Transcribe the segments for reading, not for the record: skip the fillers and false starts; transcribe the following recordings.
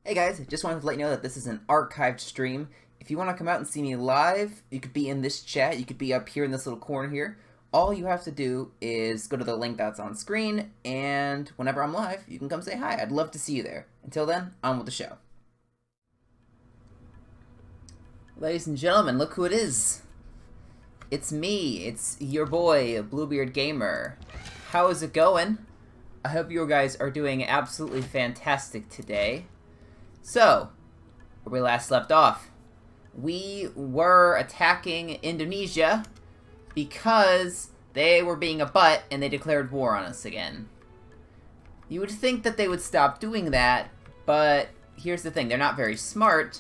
Hey guys, just wanted to let you know that this is an archived stream. If you want to come out and see me live, you could be in this chat, you could be up here in this little corner here. All you have to do is go to the link that's on screen, and whenever I'm live, you can come say hi. I'd love to see you there. Until then, on with the show. Ladies and gentlemen, look who it is. It's me, it's your boy, Bluebeard Gamer. How is it going? I hope you guys are doing absolutely fantastic today. So, where we last left off, we were attacking Indonesia because they were being a butt and they declared war on us again. You would think that they would stop doing that, but here's the thing, they're not very smart,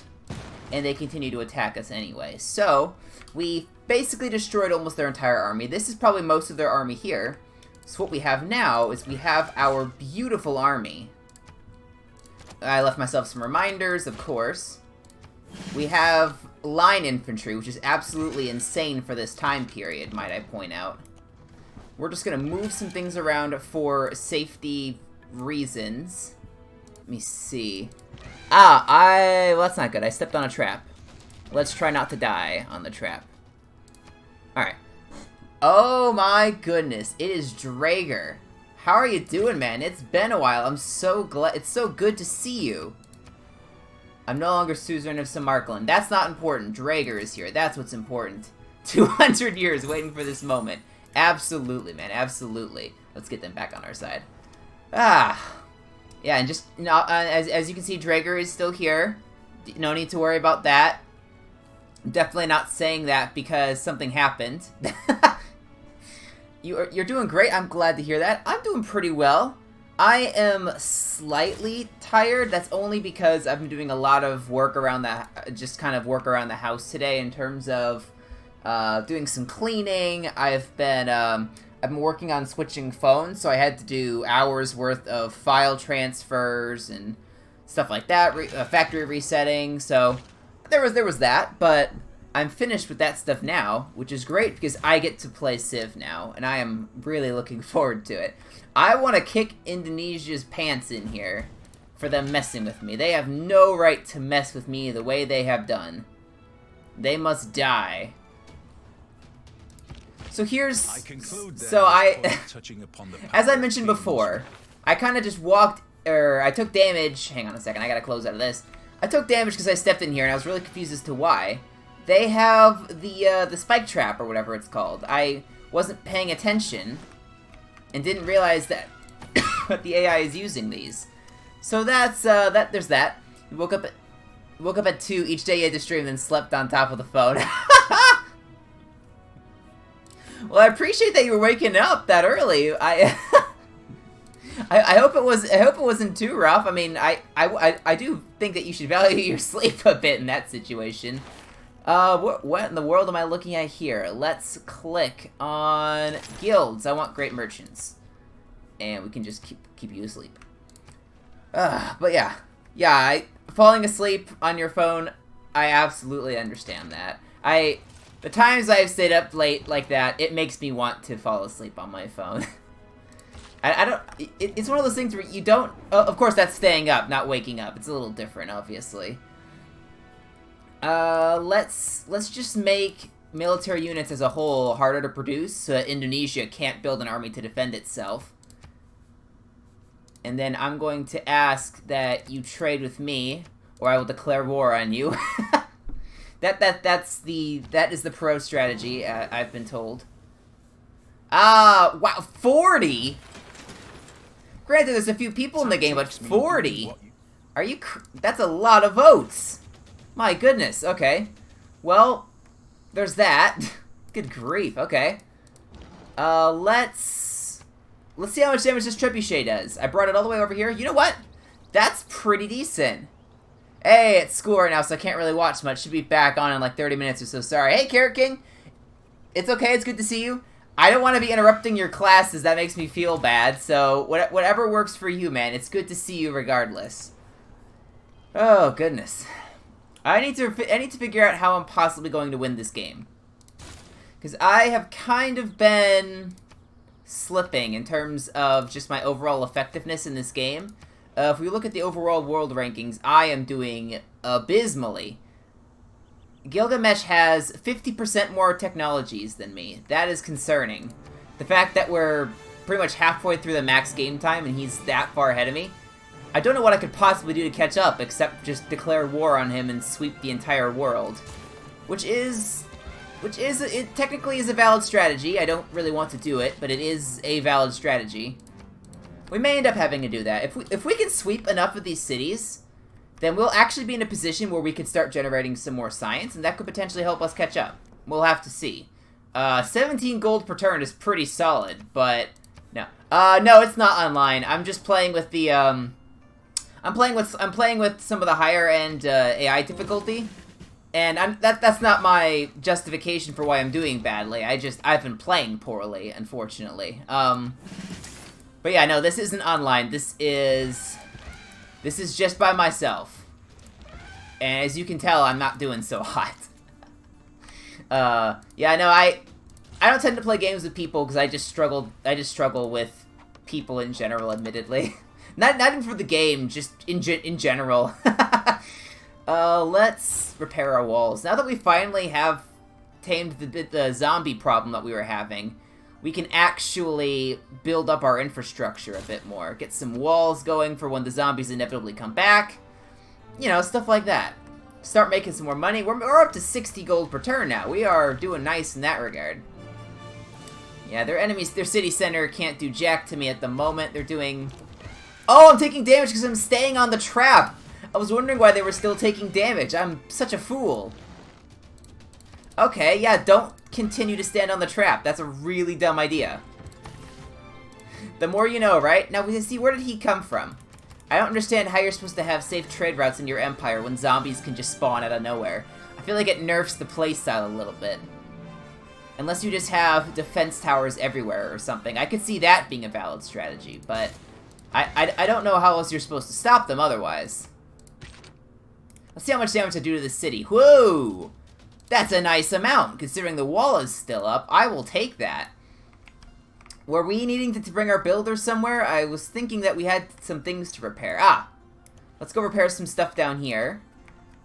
and they continue to attack us anyway. So, we basically destroyed almost their entire army. This is probably most of their army here. So what we have now is we have our beautiful army. I left myself some reminders, of course. We have line infantry, which is absolutely insane for this time period, might I point out. We're just gonna move some things around for safety reasons. Let me see. Well, that's not good. I stepped on a trap. Let's try not to die on the trap. Alright. Oh my goodness, it is Draeger. How are you doing, man? It's been a while. I'm so glad. It's so good to see you. I'm no longer suzerain of Samarkand. That's not important. Draeger is here. That's what's important. 200 years waiting for this moment. Absolutely, man. Absolutely. Let's get them back on our side. Yeah, and just, you know, as you can see, Draeger is still here. No need to worry about that. I'm definitely not saying that because something happened. You're doing great. I'm glad to hear that. I'm doing pretty well. I am slightly tired. That's only because I've been doing a lot of work around work around the house today in terms of doing some cleaning. I've been working on switching phones, so I had to do hours worth of file transfers and stuff like that, factory resetting. So there was that, but I'm finished with that stuff now, which is great because I get to play Civ now, and I am really looking forward to it. I want to kick Indonesia's pants in here for them messing with me. They have no right to mess with me the way they have done. They must die. So here's... as I mentioned before, I kind of just walked, I took damage. Hang on a second, I gotta close out of this. I took damage because I stepped in here, and I was really confused as to why. They have the spike trap, or whatever it's called. I wasn't paying attention and didn't realize that the AI is using these. So that's there's that. We woke up at 2 each day you had to stream, then slept on top of the phone. Well, I appreciate that you were waking up that early. I hope it wasn't too rough. I mean, I do think that you should value your sleep a bit in that situation. What in the world am I looking at here? Let's click on guilds. I want great merchants. And we can just keep you asleep. But yeah, falling asleep on your phone, I absolutely understand that. The times I've stayed up late like that, it makes me want to fall asleep on my phone. It's one of those things where you don't, of course that's staying up, not waking up. It's a little different, obviously. Let's just make military units as a whole harder to produce so that Indonesia can't build an army to defend itself. And then I'm going to ask that you trade with me, or I will declare war on you. That is the pro strategy, I've been told. Wow, 40? Granted, there's a few people in the game, but 40? Are you that's a lot of votes! My goodness, okay. Well, there's that. Good grief, okay. Let's see how much damage this trebuchet does. I brought it all the way over here. You know what? That's pretty decent. Hey, it's school right now, so I can't really watch much. Should be back on in like 30 minutes or so. Sorry. Hey, Carrot King. It's okay, it's good to see you. I don't want to be interrupting your classes. That makes me feel bad. So, whatever works for you, man. It's good to see you regardless. Oh, goodness. I need to figure out how I'm possibly going to win this game. Because I have kind of been slipping in terms of just my overall effectiveness in this game. If we look at the overall world rankings, I am doing abysmally. Gilgamesh has 50% more technologies than me. That is concerning. The fact that we're pretty much halfway through the max game time and he's that far ahead of me. I don't know what I could possibly do to catch up, except just declare war on him and sweep the entire world. It technically is a valid strategy. I don't really want to do it, but it is a valid strategy. We may end up having to do that. If we can sweep enough of these cities, then we'll actually be in a position where we could start generating some more science, and that could potentially help us catch up. We'll have to see. 17 gold per turn is pretty solid, but no. No, it's not online. I'm just playing with the, I'm playing with some of the higher end AI difficulty, and that's not my justification for why I'm doing badly. I've been playing poorly, unfortunately. But yeah, no, this isn't online. This is just by myself. And as you can tell, I'm not doing so hot. Yeah, no, I don't tend to play games with people because I just struggle with people in general, admittedly. Not even for the game, just in general. Let's repair our walls. Now that we finally have tamed the zombie problem that we were having, we can actually build up our infrastructure a bit more. Get some walls going for when the zombies inevitably come back. You know, stuff like that. Start making some more money. We're up to 60 gold per turn now. We are doing nice in that regard. Yeah, their enemies, their city center can't do jack to me at the moment. They're doing... Oh, I'm taking damage because I'm staying on the trap. I was wondering why they were still taking damage. I'm such a fool. Okay, yeah, don't continue to stand on the trap. That's a really dumb idea. The more you know, right? Now, we see, where did he come from? I don't understand how you're supposed to have safe trade routes in your empire when zombies can just spawn out of nowhere. I feel like it nerfs the playstyle a little bit. Unless you just have defense towers everywhere or something. I could see that being a valid strategy, but I don't know how else you're supposed to stop them otherwise. Let's see how much damage I do to the city. Whoa! That's a nice amount, considering the wall is still up. I will take that. Were we needing to bring our builder somewhere? I was thinking that we had some things to repair. Ah! Let's go repair some stuff down here.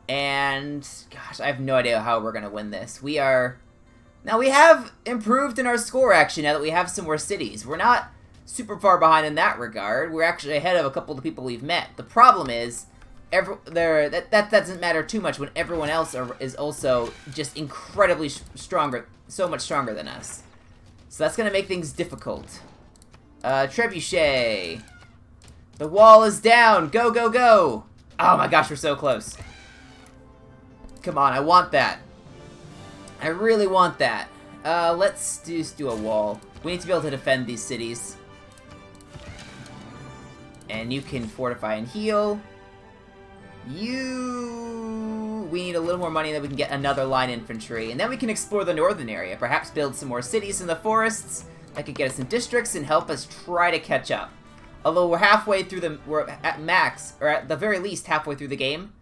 And, gosh, I have no idea how we're gonna win this. Now, we have improved in our score, actually, now that we have some more cities. We're not super far behind in that regard. We're actually ahead of a couple of the people we've met. The problem is, that doesn't matter too much when everyone else is also just incredibly stronger, so much stronger than us. So that's gonna make things difficult. Trebuchet. The wall is down. Go, go, go. Oh my gosh, we're so close. Come on, I want that. I really want that. Let's just do a wall. We need to be able to defend these cities. And you can fortify and heal. We need a little more money, then we can get another line infantry, and then we can explore the northern area, perhaps build some more cities in the forests that could get us in districts and help us try to catch up. Although we're at max, or at the very least halfway through the game,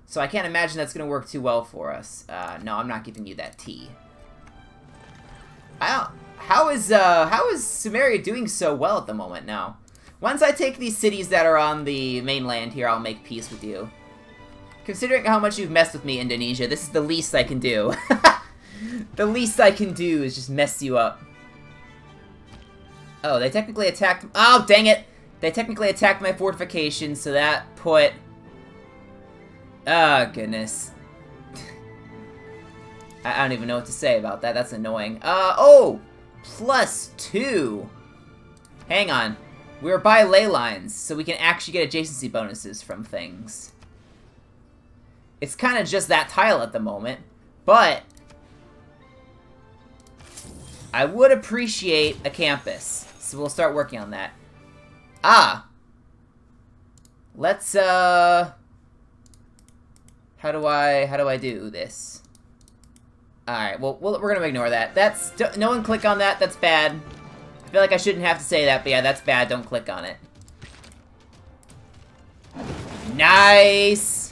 so I can't imagine that's going to work too well for us. No, I'm not giving you that tea. How is Sumeria doing so well at the moment now? Once I take these cities that are on the mainland here, I'll make peace with you. Considering how much you've messed with me, Indonesia, this is the least I can do. The least I can do is just mess you up. Oh, they technically attacked... Oh, dang it! They technically attacked my fortifications, so that put... Oh, goodness. I don't even know what to say about that. That's annoying. Oh! +2! Hang on. We're by ley lines, so we can actually get adjacency bonuses from things. It's kind of just that tile at the moment, but I would appreciate a campus, so we'll start working on that. Ah! Let's, how do I do this? Alright, well, we're gonna ignore that. No one click on that, that's bad. I feel like I shouldn't have to say that, but yeah, that's bad, don't click on it. Nice!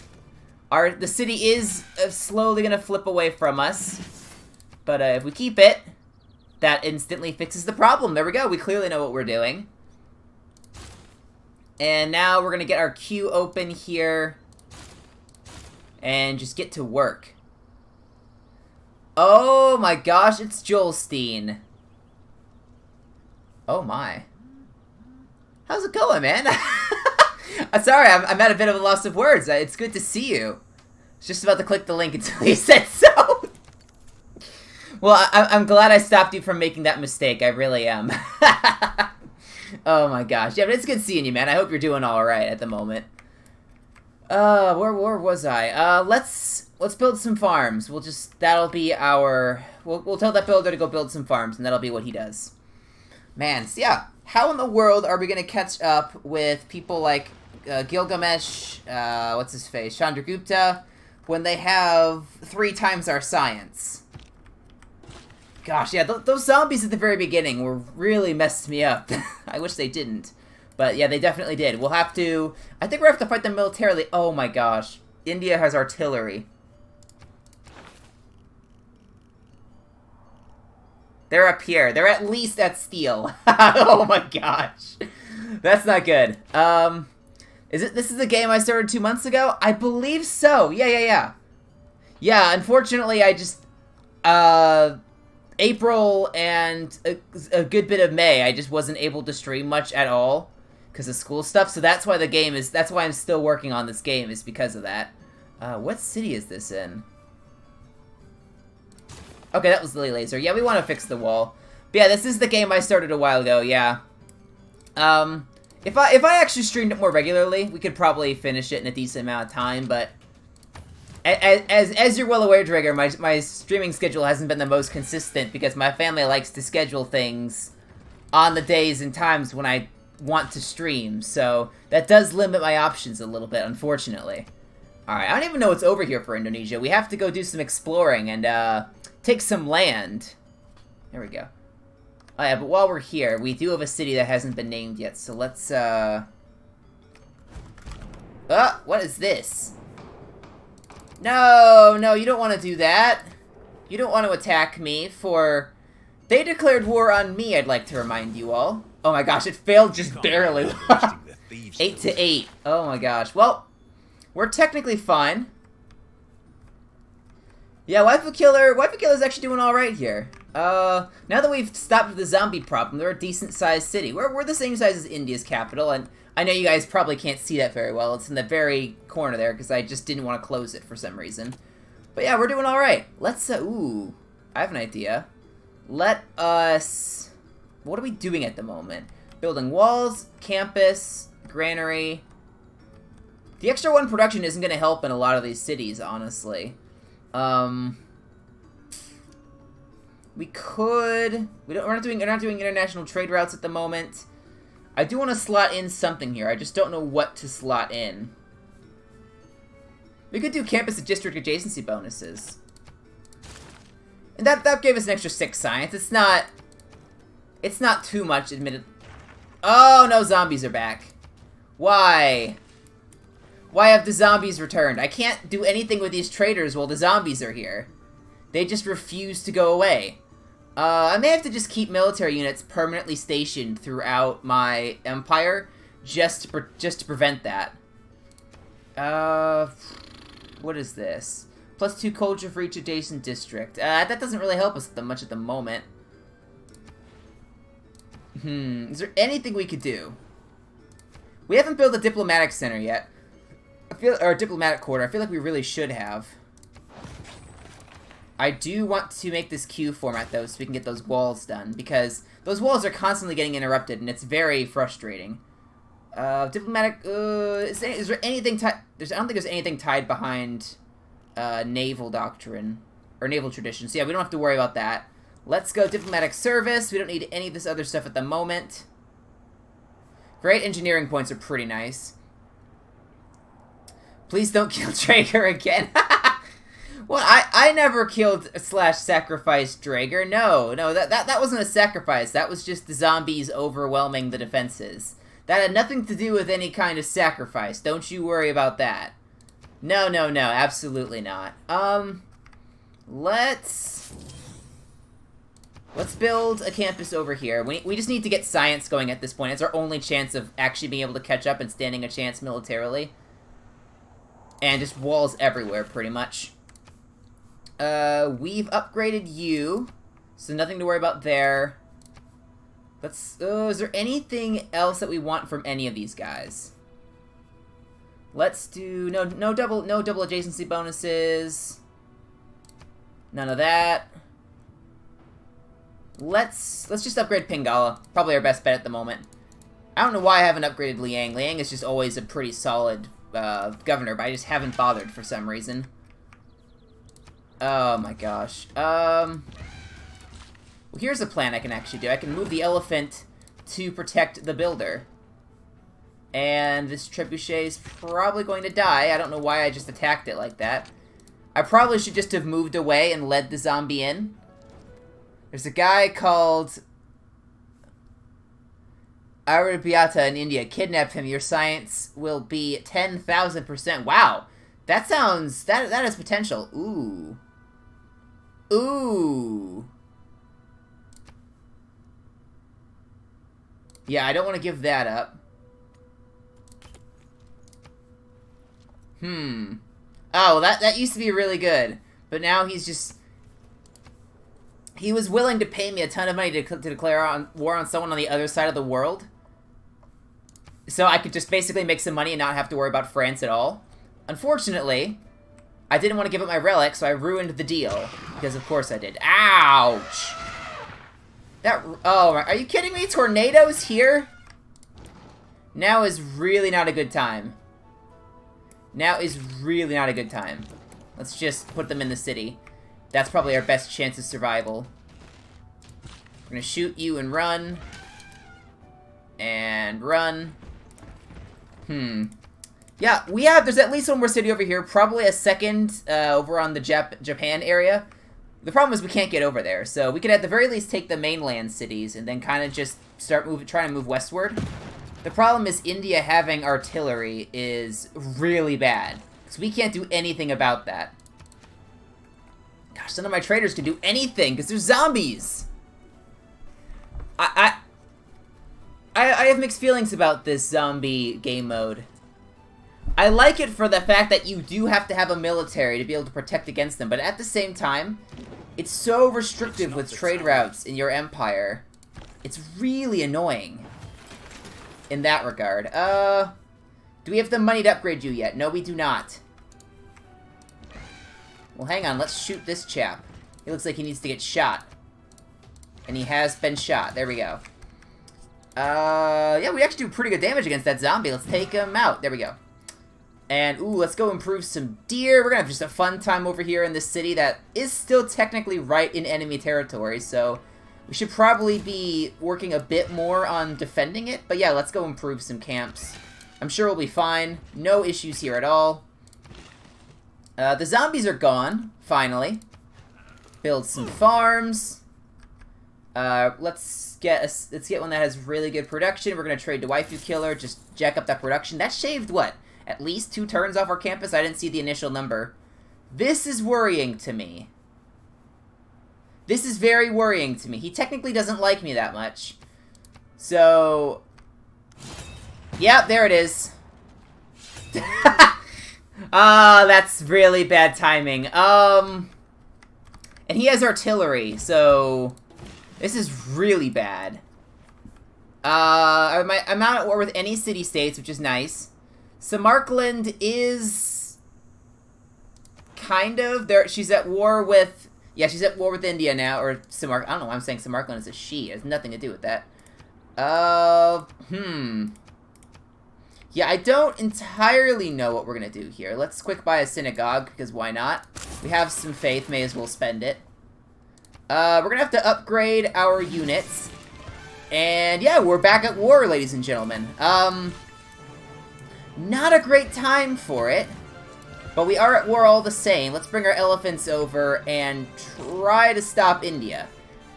The city is slowly gonna flip away from us. But if we keep it, that instantly fixes the problem. There we go, we clearly know what we're doing. And now we're gonna get our queue open here. And just get to work. Oh my gosh, it's Joelstein. Oh my. How's it going, man? I'm sorry, I'm at a bit of a loss of words. It's good to see you. I was just about to click the link until you said so. Well, I'm glad I stopped you from making that mistake. I really am. Oh my gosh. Yeah, but it's good seeing you, man. I hope you're doing alright at the moment. Where was I? Let's build some farms. That'll be our... We'll tell that builder to go build some farms, and that'll be what he does. Man, so yeah. How in the world are we gonna catch up with people like Gilgamesh, what's his face, Chandragupta, when they have 3 times our science? Gosh, yeah, those zombies at the very beginning were really messed me up. I wish they didn't. But yeah, they definitely did. We'll have to... I think we're gonna have to fight them militarily. Oh my gosh. India has artillery. They're up here. They're at least at steel. Oh my gosh. That's not good. This is a game I started 2 months ago? I believe so. Yeah. Yeah, unfortunately, I just... April and a good bit of May, I just wasn't able to stream much at all because of school stuff. So that's why that's why I'm still working on this game, is because of that. What city is this in? Okay, that was Lily Laser. Yeah, we want to fix the wall. But yeah, this is the game I started a while ago, yeah. If I actually streamed it more regularly, we could probably finish it in a decent amount of time, but as you're well aware, Dragger, my streaming schedule hasn't been the most consistent because my family likes to schedule things on the days and times when I want to stream, so that does limit my options a little bit, unfortunately. Alright, I don't even know what's over here for Indonesia. We have to go do some exploring and, take some land. There we go. Oh yeah, but while we're here, we do have a city that hasn't been named yet, so let's, what is this? No, you don't want to do that. You don't want to attack me for... They declared war on me, I'd like to remind you all. Oh my gosh, it failed just barely. 8-8. Oh my gosh. Well, we're technically fine. Yeah, Waifu Killer's actually doing alright here. Now that we've stopped the zombie problem, they're a decent-sized city. We're the same size as India's capital, and I know you guys probably can't see that very well. It's in the very corner there, because I just didn't want to close it for some reason. But yeah, we're doing alright. Let's, ooh, I have an idea. Let us... What are we doing at the moment? Building walls, campus, granary. The extra 1 production isn't going to help in a lot of these cities, honestly. We could... We're not doing international trade routes at the moment. I do want to slot in something here. I just don't know what to slot in. We could do campus and district adjacency bonuses. And that gave us an extra 6 science. It's not too much, admitted. Oh, no, zombies are back. Why? Why have the zombies returned? I can't do anything with these traders while the zombies are here. They just refuse to go away. I may have to just keep military units permanently stationed throughout my empire, just to prevent that. What is this? +2 culture for each adjacent district. That doesn't really help us that much at the moment. Is there anything we could do? We haven't built a diplomatic center yet. Or a diplomatic quarter. I feel like we really should have. I do want to make this queue format, though, so we can get those walls done, because those walls are constantly getting interrupted, and it's very frustrating. Diplomatic, is there anything tied... I don't think there's anything tied behind, naval doctrine, or naval tradition, so yeah, we don't have to worry about that. Let's go diplomatic service. We don't need any of this other stuff at the moment. Great engineering points are pretty nice. Please don't kill Draeger again. Well, I never killed / sacrificed Draeger. No, that wasn't a sacrifice. That was just the zombies overwhelming the defenses. That had nothing to do with any kind of sacrifice. Don't you worry about that. No, absolutely not. Let's... Let's build a campus over here. We just need to get science going at this point. It's our only chance of actually being able to catch up and standing a chance militarily. And just walls everywhere, pretty much. We've upgraded you, so nothing to worry about there. Let's, is there anything else that we want from any of these guys? Let's do, no double adjacency bonuses. None of that. Let's just upgrade Pingala. Probably our best bet at the moment. I don't know why I haven't upgraded Liang. Liang is just always a pretty solid governor, but I just haven't bothered for some reason. Oh my gosh. Well, here's a plan I can actually do. I can move the elephant to protect the builder. And this trebuchet is probably going to die. I don't know why I just attacked it like that. I probably should just have moved away and led the zombie in. There's a guy called Arabiata in India. Kidnap him. Your science will be 10,000%. Wow. That sounds... That has potential. Ooh. Ooh. Yeah, I don't want to give that up. Oh, that used to be really good. But now he's just... He was willing to pay me a ton of money to declare war on someone on the other side of the world. So I could just basically make some money and not have to worry about France at all. Unfortunately, I didn't want to give up my relic, so I ruined the deal. Because of course I did. Ouch! Oh, are you kidding me? Tornadoes here? Now is really not a good time. Now is really not a good time. Let's just put them in the city. That's probably our best chance of survival. We're gonna shoot you and run. And run. Yeah, there's at least one more city over here. Probably a second over on the Japan area. The problem is we can't get over there. So we could at the very least take the mainland cities and then kind of just start trying to move westward. The problem is India having artillery is really bad. So we can't do anything about that. Gosh, none of my traders can do anything because they're zombies. I have mixed feelings about this zombie game mode. I like it for the fact that you do have to have a military to be able to protect against them, but at the same time, it's so restrictive with trade routes in your empire. It's really annoying in that regard. Do we have the money to upgrade you yet? No, we do not. Well, hang on. Let's shoot this chap. He looks like he needs to get shot. And he has been shot. There we go. Yeah, we actually do pretty good damage against that zombie. Let's take him out. There we go. And, ooh, let's go improve some deer. We're gonna have just a fun time over here in this city that is still technically right in enemy territory, so we should probably be working a bit more on defending it. But yeah, let's go improve some camps. I'm sure we'll be fine. No issues here at all. The zombies are gone, finally. Build some farms. Let's get one that has really good production. We're gonna trade to Waifu Killer, just jack up that production. That shaved, what, at least 2 turns off our campus? I didn't see the initial number. This is worrying to me. This is very worrying to me. He technically doesn't like me that much. So... yeah, there it is. Ah, that's really bad timing. And he has artillery, so... this is really bad. I'm not at war with any city-states, which is nice. Samarkand is... kind of. She's at war with... yeah, she's at war with India now, or I don't know why I'm saying Samarkand is a she. It has nothing to do with that. Yeah, I don't entirely know what we're gonna do here. Let's quick buy a synagogue, because why not? We have some faith, may as well spend it. We're gonna have to upgrade our units. And yeah, we're back at war, ladies and gentlemen. Not a great time for it. But we are at war all the same. Let's bring our elephants over and try to stop India.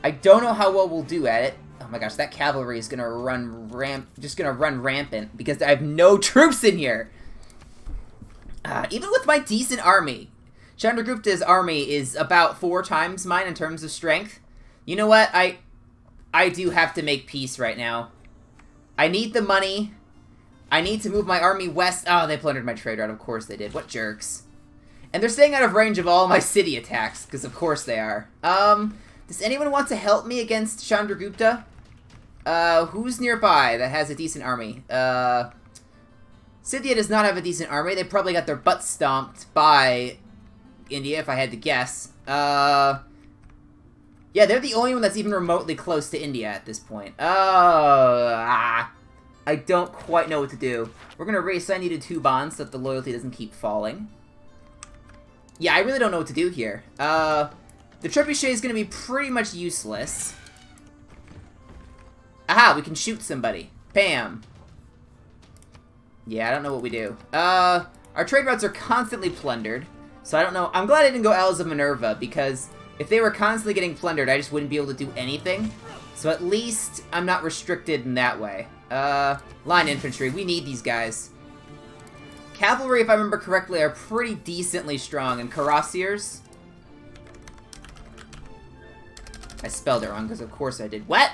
I don't know how well we'll do at it. Oh my gosh, that cavalry is gonna run rampant because I have no troops in here. Even with my decent army. Chandragupta's army is about 4 times mine in terms of strength. You know what? I do have to make peace right now. I need the money. I need to move my army west. Oh, they plundered my trade route. Of course they did. What jerks. And they're staying out of range of all my city attacks, because of course they are. Does anyone want to help me against Chandragupta? Who's nearby that has a decent army? Scythia does not have a decent army. They probably got their butts stomped by India, if I had to guess. Yeah, they're the only one that's even remotely close to India at this point. I don't quite know what to do. We're gonna reassign you to 2 bonds so that the loyalty doesn't keep falling. Yeah, I really don't know what to do here. The trebuchet is gonna be pretty much useless. Aha, we can shoot somebody. Bam. Yeah, I don't know what we do. Our trade routes are constantly plundered, so I don't know. I'm glad I didn't go Owls of Minerva, because if they were constantly getting plundered, I just wouldn't be able to do anything. So at least I'm not restricted in that way. Line infantry, we need these guys. Cavalry, if I remember correctly, are pretty decently strong, and cuirassiers... I spelled it wrong, because of course I did. What?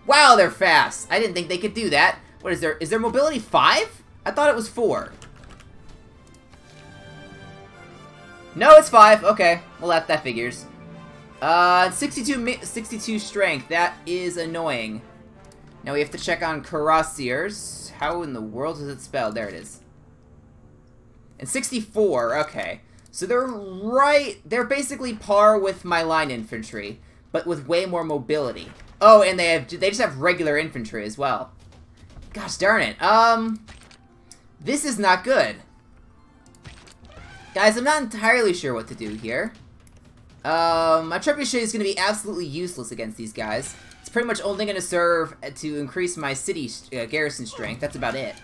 Wow, they're fast! I didn't think they could do that. What is their mobility 5? I thought it was 4. No, it's 5. Okay, well that figures. 62 strength. That is annoying. Now we have to check on cuirassiers. How in the world is it spelled? There it is. And 64. Okay, so they're basically par with my line infantry, but with way more mobility. Oh, and they just have regular infantry as well. Gosh darn it. This is not good. Guys, I'm not entirely sure what to do here. My trebuchet is going to be absolutely useless against these guys. It's pretty much only going to serve to increase my city garrison strength. That's about it.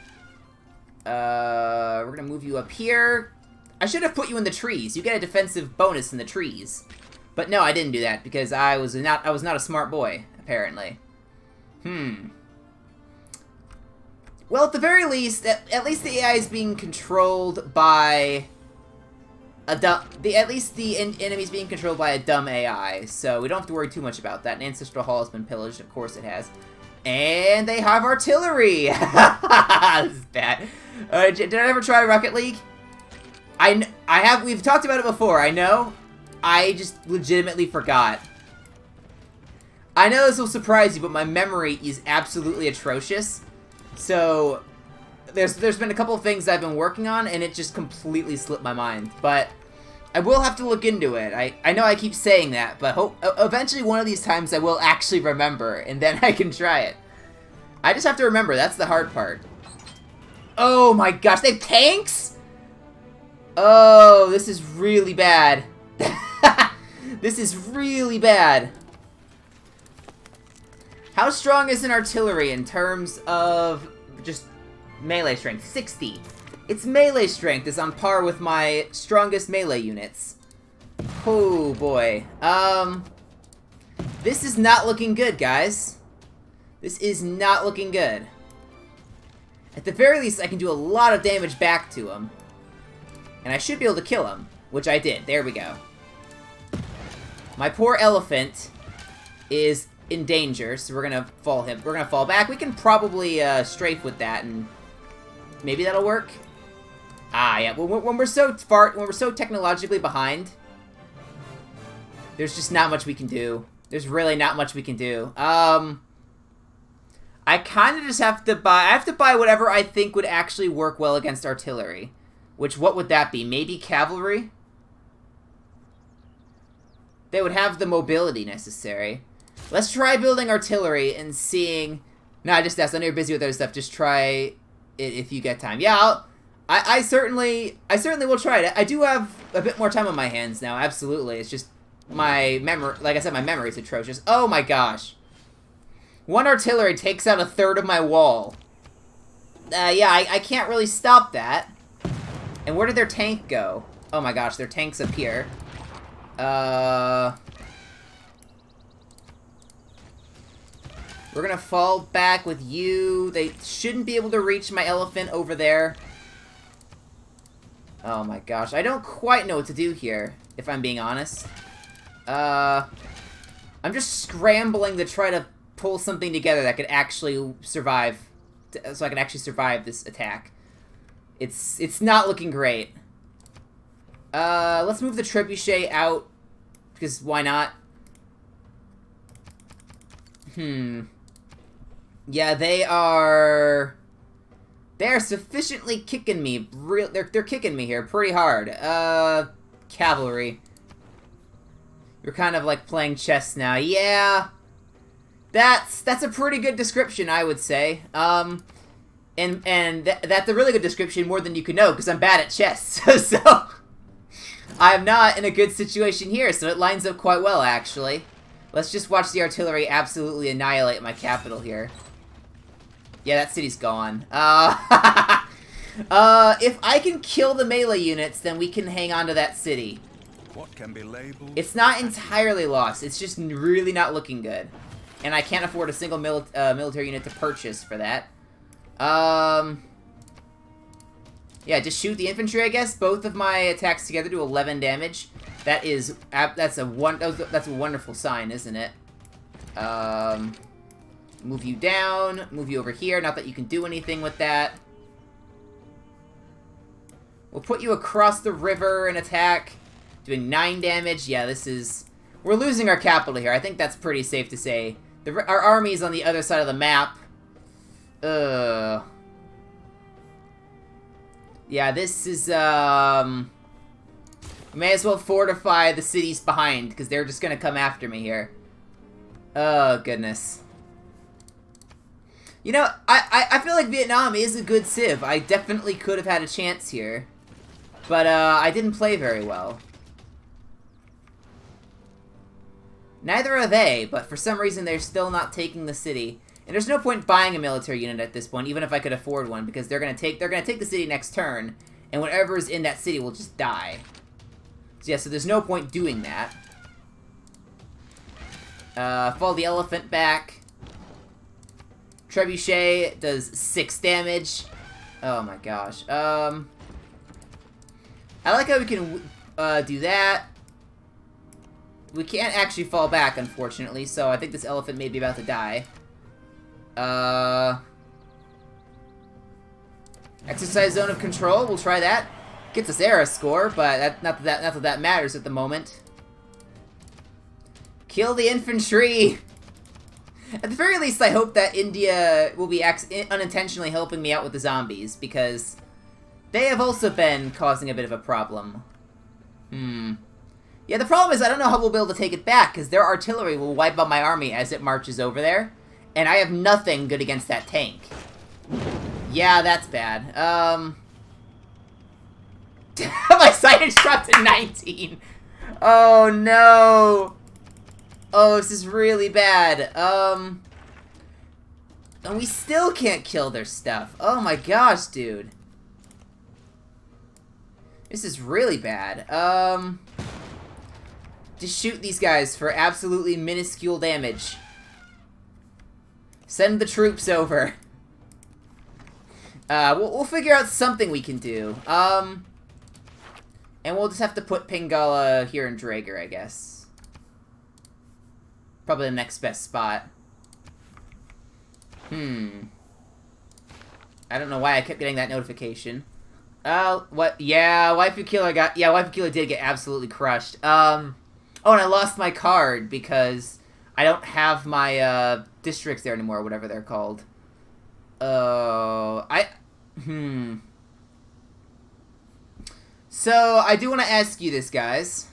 We're going to move you up here. I should have put you in the trees. You get a defensive bonus in the trees. But no, I didn't do that because I was not a smart boy, apparently. Well, at the very least, at least the AI is being controlled by at least the enemy's being controlled by a dumb AI, so we don't have to worry too much about that. An ancestral hall has been pillaged, of course it has. And they have artillery! This is bad. Did I ever try Rocket League? I have, we've talked about it before, I know. I just legitimately forgot. I know this will surprise you, but my memory is absolutely atrocious. So, there's been a couple of things I've been working on, and it just completely slipped my mind. But I will have to look into it. I know I keep saying that, but eventually one of these times I will actually remember, and then I can try it. I just have to remember, that's the hard part. Oh my gosh, they have tanks?! Oh, this is really bad. This is really bad. How strong is an artillery in terms of just melee strength? 60. Its melee strength is on par with my strongest melee units. Oh boy. This is not looking good, guys. This is not looking good. At the very least, I can do a lot of damage back to him. And I should be able to kill him, which I did. There we go. My poor elephant is in danger, so we're gonna fall back. We can probably strafe with that, and maybe that'll work. Ah, yeah. When we're so technologically behind, there's just not much we can do. There's really not much we can do. I kind of just have to buy. I have to buy whatever I think would actually work well against artillery. Which, what would that be? Maybe cavalry? They would have the mobility necessary. Let's try building artillery and seeing... No, I just asked. I know you're busy with other stuff. Just try it if you get time. Yeah, I certainly will try it. I do have a bit more time on my hands now. Absolutely. It's just my memory... Like I said, my memory is atrocious. Oh my gosh. One artillery takes out a third of my wall. Yeah, I can't really stop that. And where did their tank go? Oh my gosh, their tank's up here. We're gonna fall back with you. They shouldn't be able to reach my elephant over there. Oh my gosh, I don't quite know what to do here, if I'm being honest. I'm just scrambling to try to pull something together that could actually survive, so I can actually survive this attack. It's not looking great. Let's move the trebuchet out, because why not? Yeah, they're sufficiently kicking me. They're kicking me here pretty hard. Cavalry. You're kind of like playing chess now. Yeah. That's a pretty good description, I would say. And that's a really good description, more than you could know, because I'm bad at chess. So I'm not in a good situation here, so it lines up quite well, actually. Let's just watch the artillery absolutely annihilate my capital here. Yeah, that city's gone. If I can kill the melee units, then we can hang on to that city. What can be labeled? It's not entirely lost. It's just really not looking good. And I can't afford a single military unit to purchase for that. Yeah, just shoot the infantry, I guess. Both of my attacks together do 11 damage. That's a wonderful sign, isn't it? Move you down, move you over here. Not that you can do anything with that. We'll put you across the river and attack, doing 9 damage. Yeah, we're losing our capital here. I think that's pretty safe to say. Our army's on the other side of the map. Yeah, this is, may as well fortify the cities behind, because they're just gonna come after me here. Oh, goodness. You know, I feel like Vietnam is a good civ. I definitely could have had a chance here. But, I didn't play very well. Neither are they, but for some reason they're still not taking the city. And there's no point buying a military unit at this point, even if I could afford one, because they're gonna take the city next turn, and whatever's in that city will just die. So yeah, so there's no point doing that. Fall the elephant back. Trebuchet does 6 damage. Oh my gosh. I like how we can do that. We can't actually fall back, unfortunately, so I think this elephant may be about to die. Exercise zone of control, we'll try that. Gets us era score, but not that that matters at the moment. Kill the infantry! At the very least, I hope that India will be unintentionally helping me out with the zombies, because they have also been causing a bit of a problem. Yeah, the problem is I don't know how we'll be able to take it back, because their artillery will wipe out my army as it marches over there, and I have nothing good against that tank. Yeah, that's bad. My signage dropped to 19! Oh, no! Oh, this is really bad. And we still can't kill their stuff. Oh my gosh, dude. This is really bad. Just shoot these guys for absolutely minuscule damage. Send the troops over. We'll figure out something we can do. And we'll just have to put Pingala here in Drager, I guess. Probably the next best spot. I don't know why I kept getting that notification. What? Yeah, Waifu Killer Waifu Killer did get absolutely crushed. Oh, and I lost my card because I don't have my, districts there anymore, whatever they're called. So, I do want to ask you this, guys.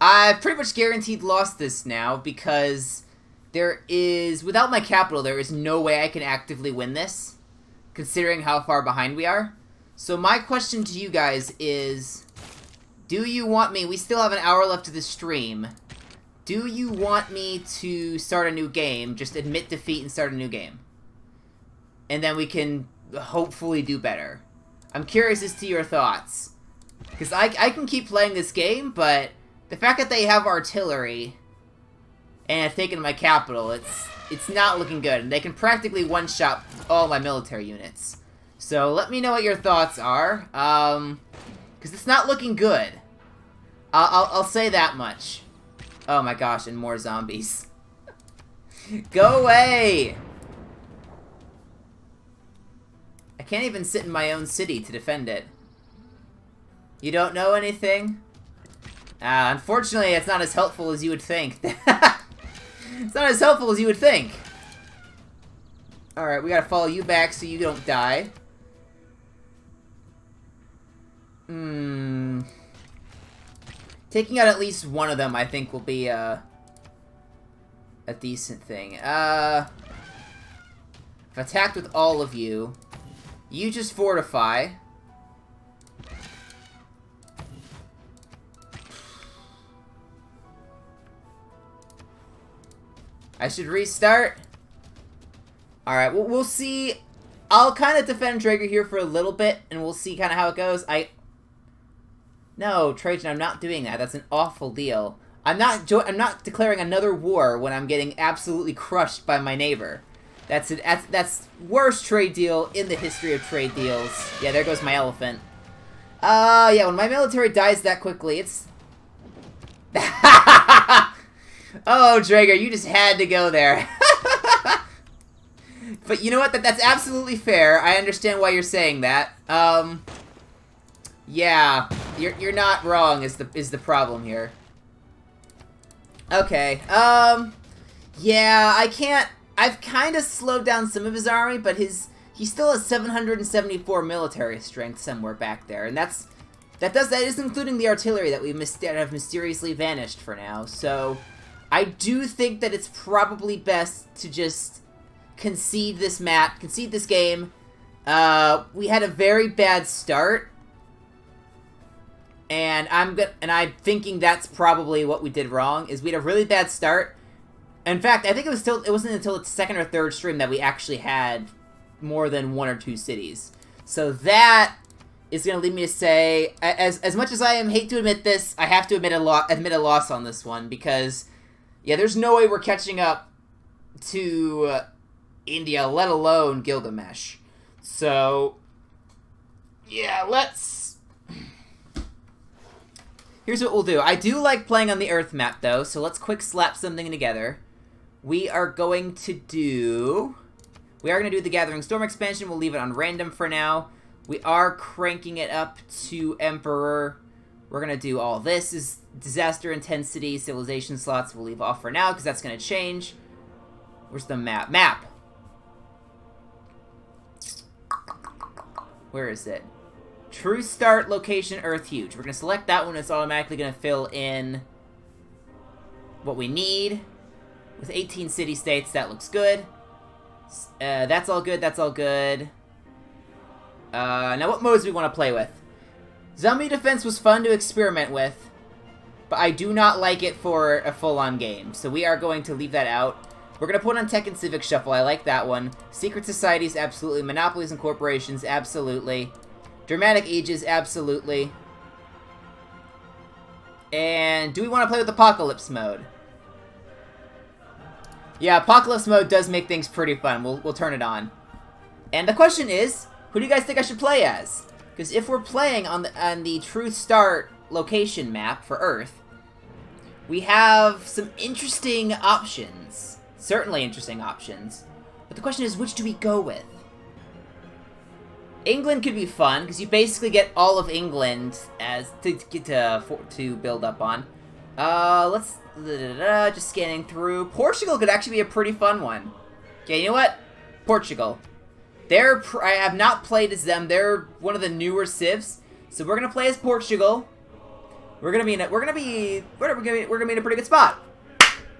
I've pretty much guaranteed lost this now, because without my capital, there is no way I can actively win this, considering how far behind we are. So my question to you guys is, do you want me, we still have an hour left of the stream, do you want me to start a new game, just admit defeat and start a new game? And then we can hopefully do better. I'm curious as to your thoughts. Because I can keep playing this game, but the fact that they have artillery and have taken my capital, it's not looking good. And they can practically one-shot all my military units. So let me know what your thoughts are. Because it's not looking good. I'll say that much. Oh my gosh, and more zombies. Go away! I can't even sit in my own city to defend it. You don't know anything? Unfortunately, it's not as helpful as you would think. It's not as helpful as you would think. Alright, we gotta follow you back so you don't die. Taking out at least one of them, I think, will be, a decent thing. I've attacked with all of you. You just fortify. I should restart. Alright, we'll see. I'll kind of defend Drager here for a little bit, and we'll see kind of how it goes. No, Trajan, I'm not doing that. That's an awful deal. I'm not declaring another war when I'm getting absolutely crushed by my neighbor. That's worst trade deal in the history of trade deals. Yeah, there goes my elephant. Yeah, when my military dies that quickly, it's... Oh, Drager, you just had to go there. But you know what? That's absolutely fair. I understand why you're saying that. Yeah, you're not wrong is the problem here. Okay. Yeah, I can't. I've kind of slowed down some of his army, but he still has 774 military strength somewhere back there, and that is including the artillery that have mysteriously vanished for now. So, I do think that it's probably best to just concede this game. We had a very bad start, and I'm thinking that's probably what we did wrong. Is we had a really bad start. In fact, I think it wasn't until the second or third stream that we actually had more than 1 or 2 cities. So that is going to lead me to say, as much as I hate to admit this, I have to admit a loss on this one, because yeah, there's no way we're catching up to India, let alone Gilgamesh. So yeah, here's what we'll do. I do like playing on the Earth map, though, so let's quick slap something together. We are going to do the Gathering Storm expansion. We'll leave it on random for now. We are cranking it up to Emperor. We're going to do all this is disaster intensity, civilization slots we'll leave off for now, because that's going to change. Where's the map? Map! Where is it? True start location Earth huge. We're going to select that one. It's automatically going to fill in what we need. With 18 city-states, that looks good. That's all good, that's all good. Now what modes do we want to play with? Zombie defense was fun to experiment with, but I do not like it for a full-on game, so we are going to leave that out. We're going to put on Tech and Civic Shuffle, I like that one. Secret Societies, absolutely. Monopolies and Corporations, absolutely. Dramatic Ages, absolutely. And do we want to play with Apocalypse mode? Yeah, Apocalypse mode does make things pretty fun. We'll turn it on. And the question is, who do you guys think I should play as? Because if we're playing on the True Start location map for Earth, we have some interesting options. Certainly interesting options. But the question is, which do we go with? England could be fun, because you basically get all of England as to build up on. Let's... just scanning through. Portugal could actually be a pretty fun one. Okay, you know what? Portugal. I have not played as them. They're one of the newer Civs. So we're gonna play as Portugal. We're gonna be in a pretty good spot.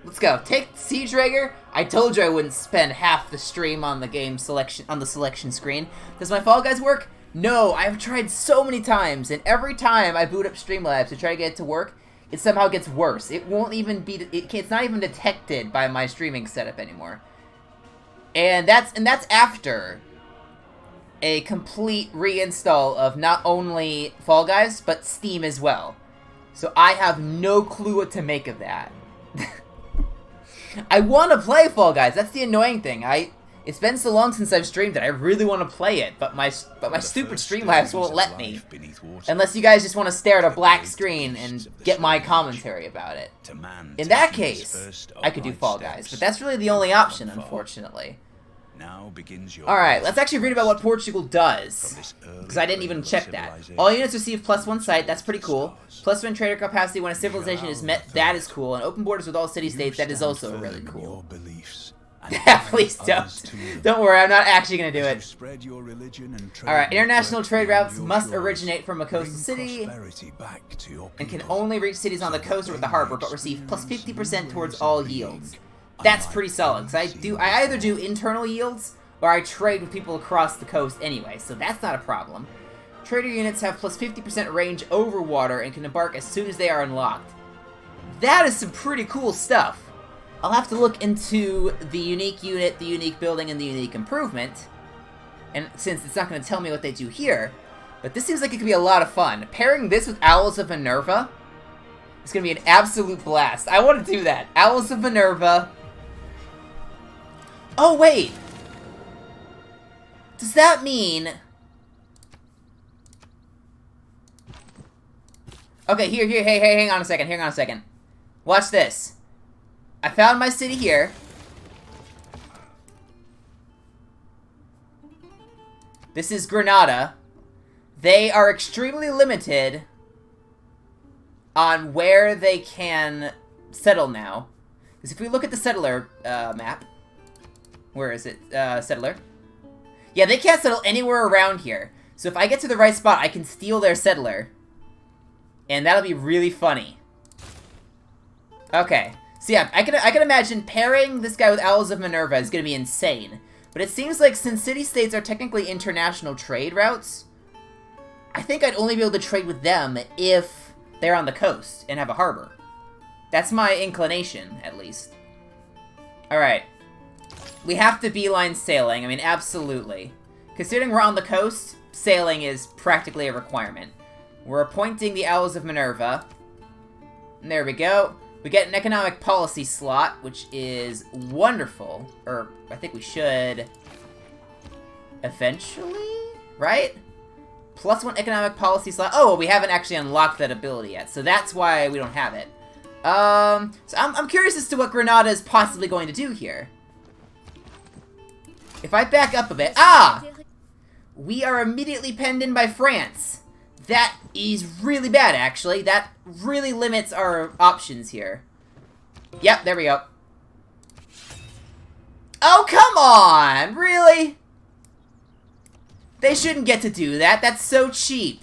Let's go. Take Siege Rager. I told you I wouldn't spend half the stream on the game selection screen. Does my Fall Guys work? No, I've tried so many times, and every time I boot up Streamlabs to try to get it to work, it somehow gets worse. It won't even be. It's not even detected by my streaming setup anymore. And that's after a complete reinstall of not only Fall Guys but Steam as well. So I have no clue what to make of that. I want to play Fall Guys. That's the annoying thing. It's been so long since I've streamed it. I really want to play it, but my stupid Streamlabs won't let me. Unless you guys just want to stare at a black screen and get my commentary about it. In that case, I could do Fall Guys, but that's really the only option, unfortunately. Alright, let's actually read about what Portugal does, because I didn't even check that. All units receive +1 sight, that's pretty cool. +1 trader capacity when a civilization is met, that is cool. And open borders with all city-states, that is also really cool. Please don't. Don't worry, I'm not actually going to do it. Alright, international trade routes must originate from a coastal city and can only reach cities on the coast or with the harbor, but receive +50% towards all yields. That's pretty solid, because I either do internal yields, or I trade with people across the coast anyway, so that's not a problem. Trader units have +50% range over water and can embark as soon as they are unlocked. That is some pretty cool stuff. I'll have to look into the unique unit, the unique building, and the unique improvement, and since it's not going to tell me what they do here, but this seems like it could be a lot of fun. Pairing this with Owls of Minerva is going to be an absolute blast. I want to do that. Owls of Minerva. Oh, wait! Does that mean... Okay, hey, hang on a second. Watch this. I found my city here. This is Granada. They are extremely limited on where they can settle now. Because if we look at the settler map... Where is it? Settler. Yeah, they can't settle anywhere around here. So if I get to the right spot, I can steal their settler. And that'll be really funny. Okay. So yeah, I can imagine pairing this guy with Owls of Minerva is going to be insane. But it seems like since city-states are technically international trade routes, I think I'd only be able to trade with them if they're on the coast and have a harbor. That's my inclination, at least. Alright. We have to beeline sailing. I mean, absolutely. Considering we're on the coast, sailing is practically a requirement. We're appointing the Owls of Minerva. And there we go. We get an economic policy slot, which is wonderful. Or, I think we should... eventually? Right? +1 economic policy slot. Oh, well, we haven't actually unlocked that ability yet, so that's why we don't have it. So I'm curious as to what Granada is possibly going to do here. If I back up a bit... Ah! We are immediately penned in by France. That is really bad, actually. That really limits our options here. Yep, there we go. Oh, come on! Really? They shouldn't get to do that. That's so cheap.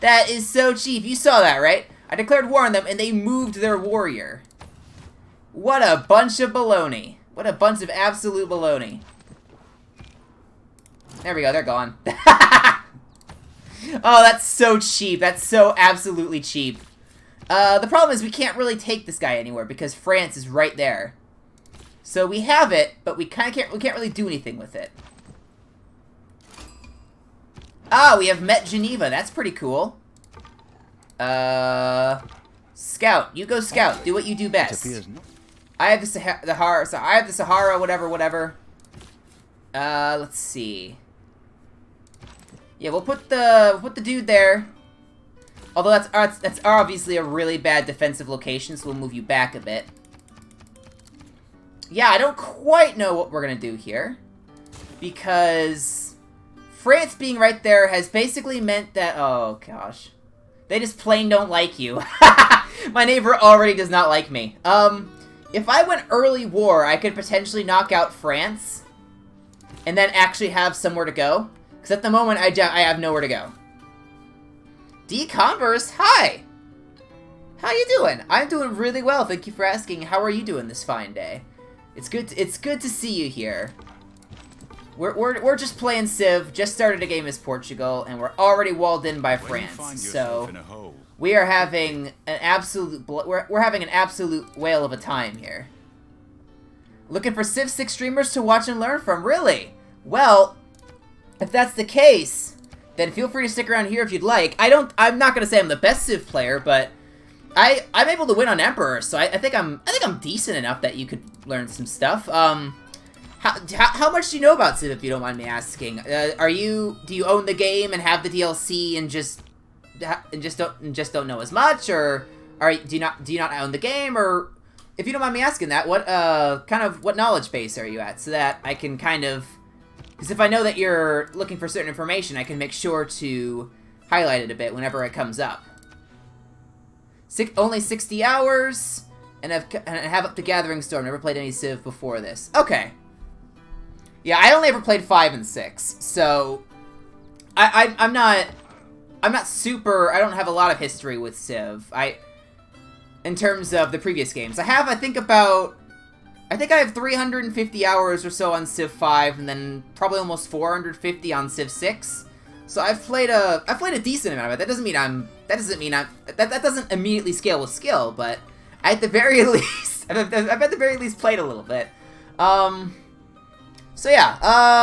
That is so cheap. You saw that, right? I declared war on them, and they moved their warrior. What a bunch of baloney. What a bunch of absolute baloney. There we go, they're gone. Oh, that's so cheap. That's so absolutely cheap. The problem is we can't really take this guy anywhere because France is right there. So we have it, but we can't really do anything with it. Ah, we have met Geneva. That's pretty cool. Scout. You go scout. Do what you do best. I have the Sahara, whatever. Let's see. Yeah, we'll put the dude there. Although that's obviously a really bad defensive location, so we'll move you back a bit. Yeah, I don't quite know what we're gonna do here, because France being right there has basically meant that, oh gosh, they just plain don't like you. My neighbor already does not like me. If I went early war, I could potentially knock out France, and then actually have somewhere to go. Because at the moment, I have nowhere to go. D-Converse, hi! How you doing? I'm doing really well, thank you for asking. How are you doing this fine day? It's good to see you here. We're just playing Civ, just started a game as Portugal, and we're already walled in by France. So we are having an absolute we're having an absolute whale of a time here. Looking for Civ 6 streamers to watch and learn from, really? Well, if that's the case, then feel free to stick around here if you'd like. I'm not gonna say I'm the best Civ player, but I'm able to win on Emperor, so I think I'm decent enough that you could learn some stuff. How much do you know about Civ, if you don't mind me asking? Do you own the game and have the DLC and just don't know as much, or do you not own the game? Or if you don't mind me asking that, what knowledge base are you at, so that I can kind of, because if I know that you're looking for certain information, I can make sure to highlight it a bit whenever it comes up. Only 60 hours, and I have up to Gathering Storm. Never played any Civ before this. Okay. Yeah, I only ever played 5 and 6, so I'm not super. I don't have a lot of history with Civ. In terms of the previous games, I think I have 350 hours or so on Civ 5, and then probably almost 450 on Civ 6. So I've played a decent amount of it. That doesn't immediately scale with skill, but at the very least, I've at the very least played a little bit. So yeah,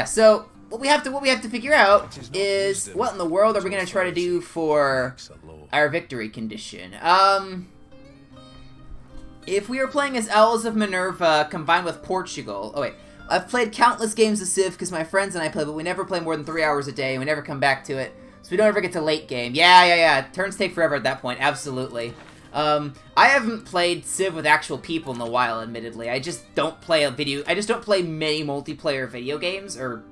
so what we have to figure out is what in the world are we gonna try to do for our victory condition. If we were playing as Owls of Minerva combined with Portugal, I've played countless games of Civ because my friends and I play, but we never play more than 3 hours a day, and we never come back to it, so we don't ever get to late game. Yeah, turns take forever at that point, absolutely. I haven't played Civ with actual people in a while, admittedly. I just don't play many multiplayer video games, or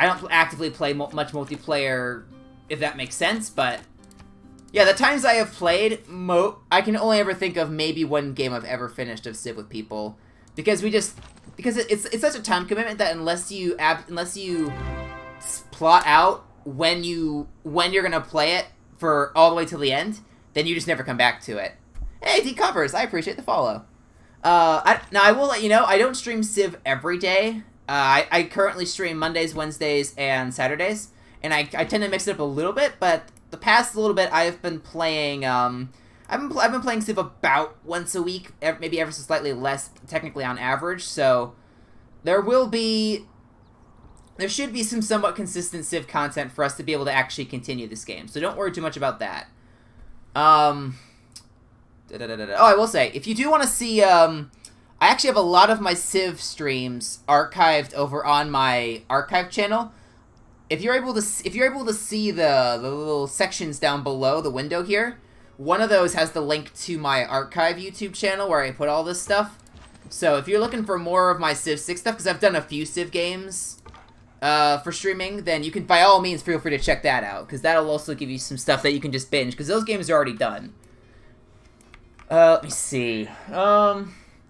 I don't actively play much multiplayer, if that makes sense, but yeah, the times I have played, I can only ever think of maybe one game I've ever finished of Civ with people, because it's such a time commitment that unless you plot out when you're gonna play it for all the way till the end, then you just never come back to it. Hey, D-Covers, I appreciate the follow. Now, I will let you know, I don't stream Civ every day. I currently stream Mondays, Wednesdays, and Saturdays, and I tend to mix it up a little bit, but the past little bit, I've been playing, I've been playing Civ about once a week, maybe ever so slightly less, technically on average, so there should be some somewhat consistent Civ content for us to be able to actually continue this game, so don't worry too much about that. Oh, I will say, if you do want to see, I actually have a lot of my Civ streams archived over on my archive channel. If you're able to see the little sections down below the window here, one of those has the link to my archive YouTube channel where I put all this stuff. So if you're looking for more of my Civ 6 stuff, because I've done a few Civ games for streaming, then you can, by all means, feel free to check that out, because that'll also give you some stuff that you can just binge, because those games are already done. Let me see.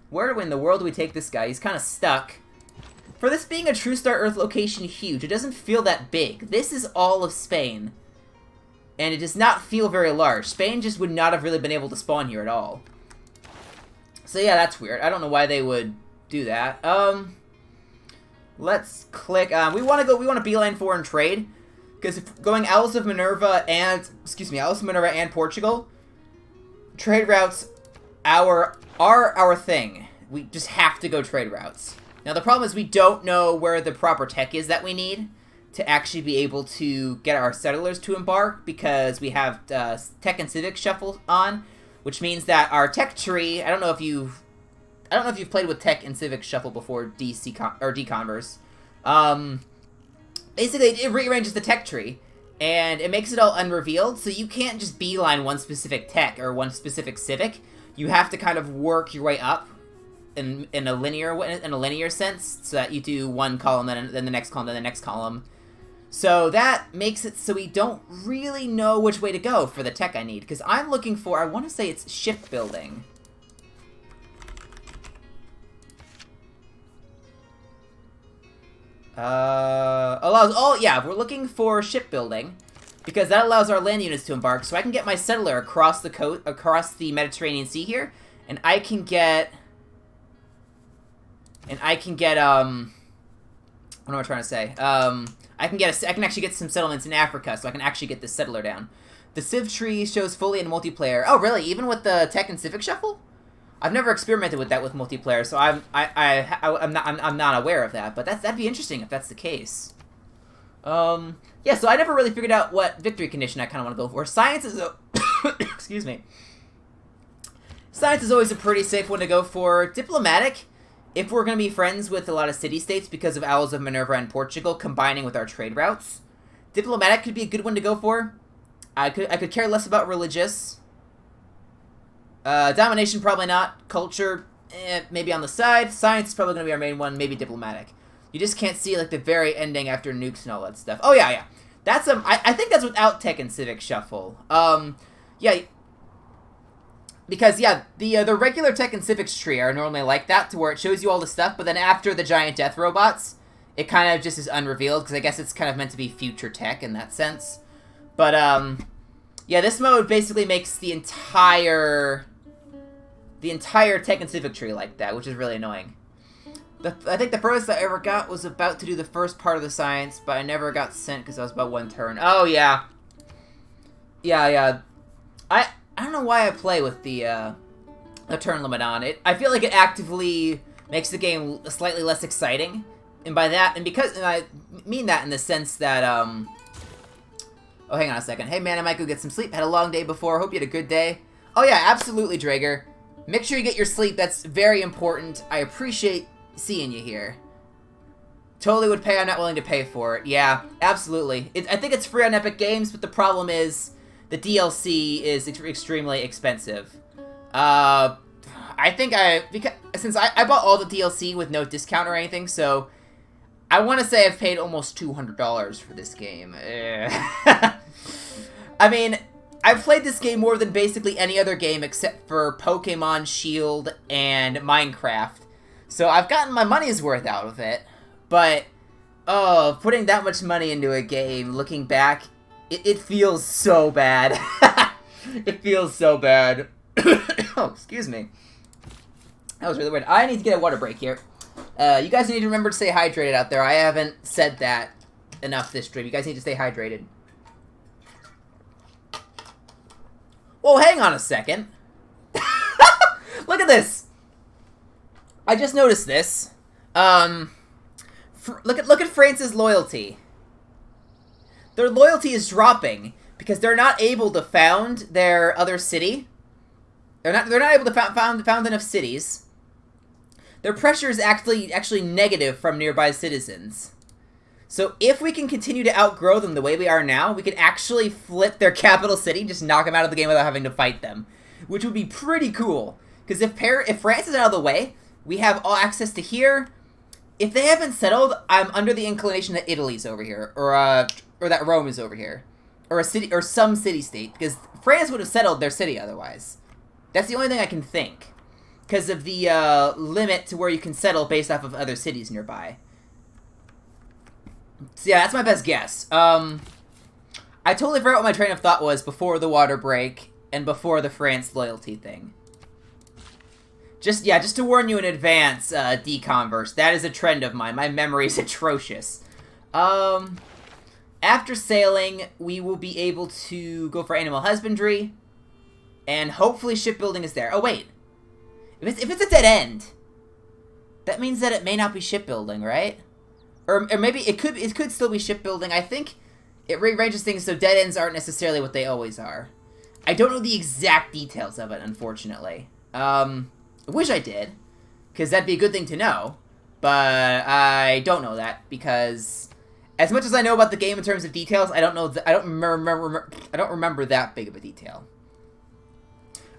Where in the world do we take this guy? He's kind of stuck. For this being a True Star Earth location huge, it doesn't feel that big. This is all of Spain, and it does not feel very large. Spain just would not have really been able to spawn here at all. So yeah, that's weird. I don't know why they would do that. Let's click. We want to beeline foreign trade, because if going Owls of Minerva and Portugal, trade routes are our thing. We just have to go trade routes. Now, the problem is we don't know where the proper tech is that we need to actually be able to get our settlers to embark, because we have tech and civic shuffle on, which means that our tech tree, I don't know if you've played with tech and civic shuffle before, D-Converse. Basically, it rearranges the tech tree, and it makes it all unrevealed, so you can't just beeline one specific tech or one specific civic. You have to kind of work your way up in a linear sense, so that you do one column, then the next column, then the next column. So that makes it so we don't really know which way to go for the tech I need, because I'm looking for, I want to say it's shipbuilding. We're looking for shipbuilding, because that allows our land units to embark, so I can get my settler across the coast, across the Mediterranean Sea here, and I can get, what am I trying to say? I can actually get some settlements in Africa, so I can actually get this settler down. The Civ tree shows fully in multiplayer. Oh, really? Even with the tech and civic shuffle? I've never experimented with that with multiplayer, so I'm not aware of that. But that'd be interesting if that's the case. Yeah. So I never really figured out what victory condition I kind of want to go for. Science is excuse me. Science is always a pretty safe one to go for. Diplomatic if we're going to be friends with a lot of city-states because of Owls of Minerva and Portugal combining with our trade routes, diplomatic could be a good one to go for. I could care less about religious. Domination, probably not. Culture, maybe on the side. Science is probably going to be our main one, maybe diplomatic. You just can't see, like, the very ending after nukes and all that stuff. Oh, yeah. That's, I think that's without Tech and Civic Shuffle. Yeah. Because, yeah, the regular Tech and Civics tree are normally like that, to where it shows you all the stuff, but then after the giant death robots, it kind of just is unrevealed, because I guess it's kind of meant to be future tech in that sense. But, yeah, this mode basically makes the entire Tech and Civic tree like that, which is really annoying. I think the furthest I ever got was about to do the first part of the science, but I never got sent because I was about one turn. Oh, yeah. Yeah. I don't know why I play with the turn limit on it. I feel like it actively makes the game slightly less exciting. And by that, and I mean that in the sense that, oh, hang on a second. Hey, man, I might go get some sleep. Had a long day before. Hope you had a good day. Oh, yeah, absolutely, Drager. Make sure you get your sleep. That's very important. I appreciate seeing you here. Totally would pay. I'm not willing to pay for it. Yeah, absolutely. I think it's free on Epic Games, but the problem is the DLC is extremely expensive. I think since I bought all the DLC with no discount or anything, so I want to say I've paid almost $200 for this game. I mean, I've played this game more than basically any other game except for Pokemon Shield and Minecraft. So I've gotten my money's worth out of it. But, oh, putting that much money into a game, looking back, it feels so bad. It feels so bad. Oh, excuse me. That was really weird. I need to get a water break here. You guys need to remember to stay hydrated out there. I haven't said that enough this stream. You guys need to stay hydrated. Whoa, hang on a second. Look at this. I just noticed this. Look at France's loyalty. Their loyalty is dropping because they're not able to found their other city. They're not able to found enough cities. Their pressure is actually negative from nearby citizens. So if we can continue to outgrow them the way we are now, we can actually flip their capital city, just knock them out of the game without having to fight them, which would be pretty cool. Because if France is out of the way, we have all access to here. If they haven't settled, I'm under the inclination that Italy's over here, or that Rome is over here, or a city, or some city-state, because France would have settled their city otherwise. That's the only thing I can think, because of the limit to where you can settle based off of other cities nearby. So yeah, that's my best guess. I totally forgot what my train of thought was before the water break and before the France loyalty thing. Just to warn you in advance, D-Converse, that is a trend of mine. My memory is atrocious. After sailing, we will be able to go for animal husbandry, and hopefully shipbuilding is there. Oh, wait. If it's a dead end, that means that it may not be shipbuilding, right? Or maybe it could still be shipbuilding. I think it rearranges things so dead ends aren't necessarily what they always are. I don't know the exact details of it, unfortunately. I wish I did, because that'd be a good thing to know, but I don't know that, because as much as I know about the game in terms of details, I don't remember that big of a detail.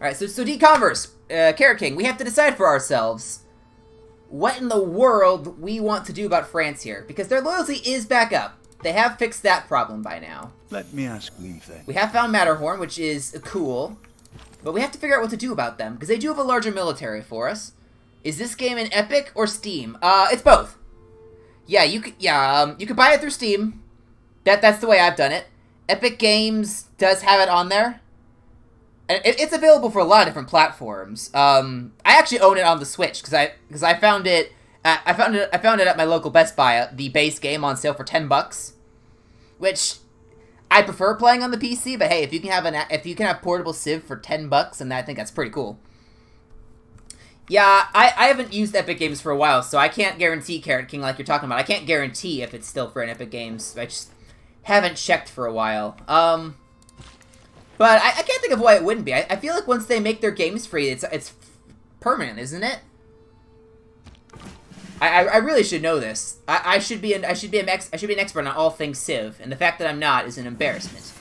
Alright, so D-Converse, Carrot King, we have to decide for ourselves what in the world we want to do about France here, because their loyalty is back up. They have fixed that problem by now. Let me ask leave then. We have found Matterhorn, which is cool. But we have to figure out what to do about them, because they do have a larger military for us. Is this game in Epic or Steam? It's both. Yeah, you could buy it through Steam. That's the way I've done it. Epic Games does have it on there. And it's available for a lot of different platforms. I actually own it on the Switch because I found it I found it at my local Best Buy, the base game on sale for $10, which I prefer playing on the PC, but hey, if you can have portable Civ for $10, and I think that's pretty cool. Yeah, I haven't used Epic Games for a while, so I can't guarantee, Carrot King, like you're talking about. I can't guarantee if it's still for an Epic Games. I just haven't checked for a while. But I can't think of why it wouldn't be. I feel like once they make their games free, it's permanent, isn't it? I really should know this. I should be an expert on all things Civ, and the fact that I'm not is an embarrassment.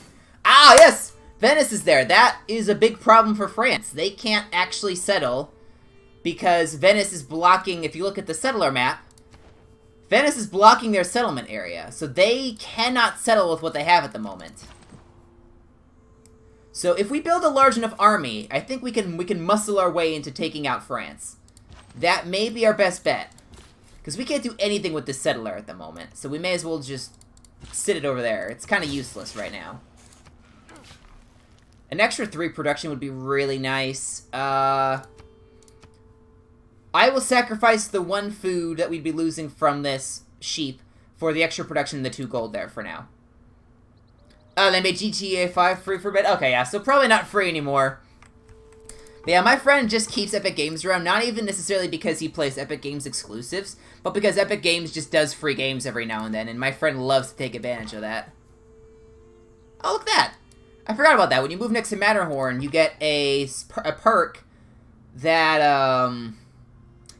Ah, yes! Venice is there. That is a big problem for France. They can't actually settle because Venice is blocking, if you look at the settler map, Venice is blocking their settlement area, so they cannot settle with what they have at the moment. So if we build a large enough army, I think we can muscle our way into taking out France. That may be our best bet. Because we can't do anything with this settler at the moment, so we may as well just sit it over there. It's kind of useless right now. An extra 3 production would be really nice. I will sacrifice the 1 food that we'd be losing from this sheep for the extra production and the 2 gold there for now. They made GTA 5 free for a bit? Okay, yeah, so probably not free anymore. But yeah, my friend just keeps Epic Games around, not even necessarily because he plays Epic Games exclusives, but because Epic Games just does free games every now and then, and my friend loves to take advantage of that. Oh, look at that! I forgot about that. When you move next to Matterhorn, you get a perk that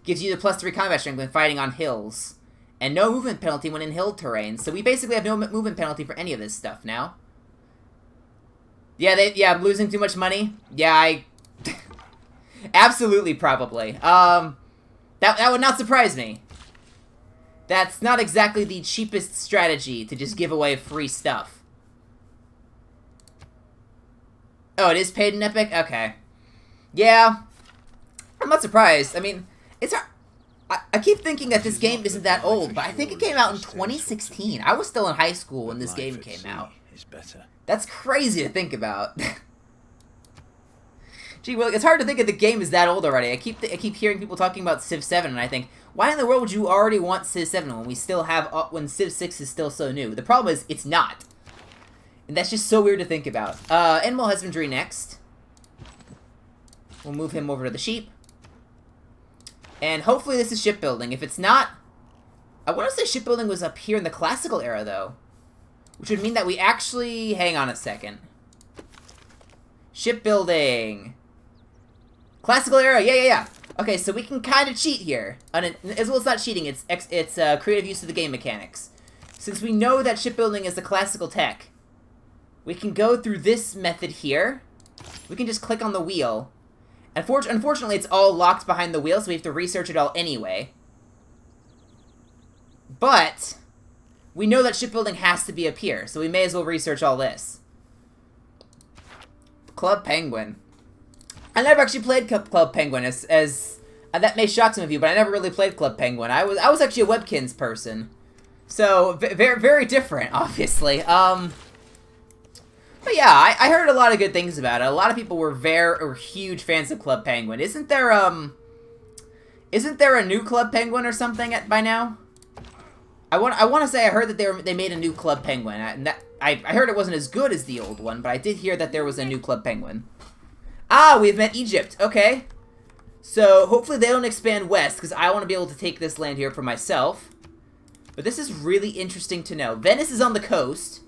gives you the +3 combat strength when fighting on hills, and no movement penalty when in hill terrain. So we basically have no movement penalty for any of this stuff now. Yeah, I'm losing too much money. Yeah, absolutely, probably. That would not surprise me. That's not exactly the cheapest strategy to just give away free stuff. Oh, it is paid in Epic? Okay. Yeah. I'm not surprised. I mean, it's hard. I keep thinking that this game isn't that old, but I think it came out in 2016. I was still in high school when this game came out. That's crazy to think about. Gee, well, it's hard to think that the game is that old already. I keep hearing people talking about Civ 7, and I think, why in the world would you already want Civ 7 when we still have when Civ 6 is still so new? The problem is, it's not. And that's just so weird to think about. Animal Husbandry next. We'll move him over to the sheep. And hopefully this is shipbuilding. If it's not, I want to say shipbuilding was up here in the classical era, though. Which would mean that we actually... Hang on a second. Shipbuilding. Classical era, yeah. Okay, so we can kind of cheat here. As well, it's not cheating, it's creative use of the game mechanics. Since we know that shipbuilding is the classical tech, we can go through this method here. We can just click on the wheel. Unfortunately, it's all locked behind the wheel, so we have to research it all anyway. But we know that shipbuilding has to be up here, so we may as well research all this. Club Penguin. I never actually played Club Penguin, as that may shock some of you, but I never really played Club Penguin. I was actually a Webkins person, so very different, obviously. But yeah, I heard a lot of good things about it. A lot of people were huge fans of Club Penguin. Isn't there a new Club Penguin or something by now? I want to say I heard that they made a new Club Penguin, and I heard it wasn't as good as the old one, but I did hear that there was a new Club Penguin. Ah, we've met Egypt. Okay. So hopefully they don't expand west, because I want to be able to take this land here for myself. But this is really interesting to know. Venice is on the coast,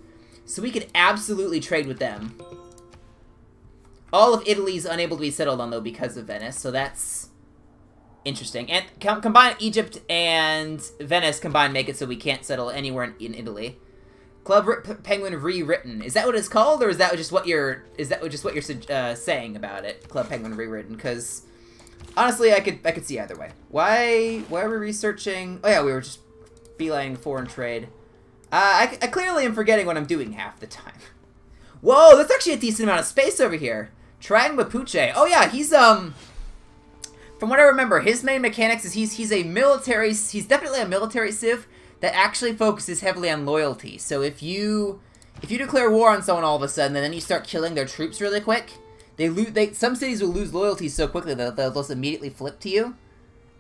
so we could absolutely trade with them. All of Italy is unable to be settled on, though, because of Venice, so that's interesting. And combine Egypt and Venice combined make it so we can't settle anywhere in Italy. Club Penguin rewritten. Is that what it's called, or is that just what you're saying about it? Club Penguin rewritten, because honestly, I could see either way. Why are we researching? Oh yeah, we were just beelining foreign trade. I clearly am forgetting what I'm doing half the time. Whoa, that's actually a decent amount of space over here. Trang Mapuche. Oh yeah, he's from what I remember, his main mechanics is he's definitely a military civ that actually focuses heavily on loyalty. So if you declare war on someone all of a sudden and then you start killing their troops really quick, some cities will lose loyalty so quickly that they'll just immediately flip to you.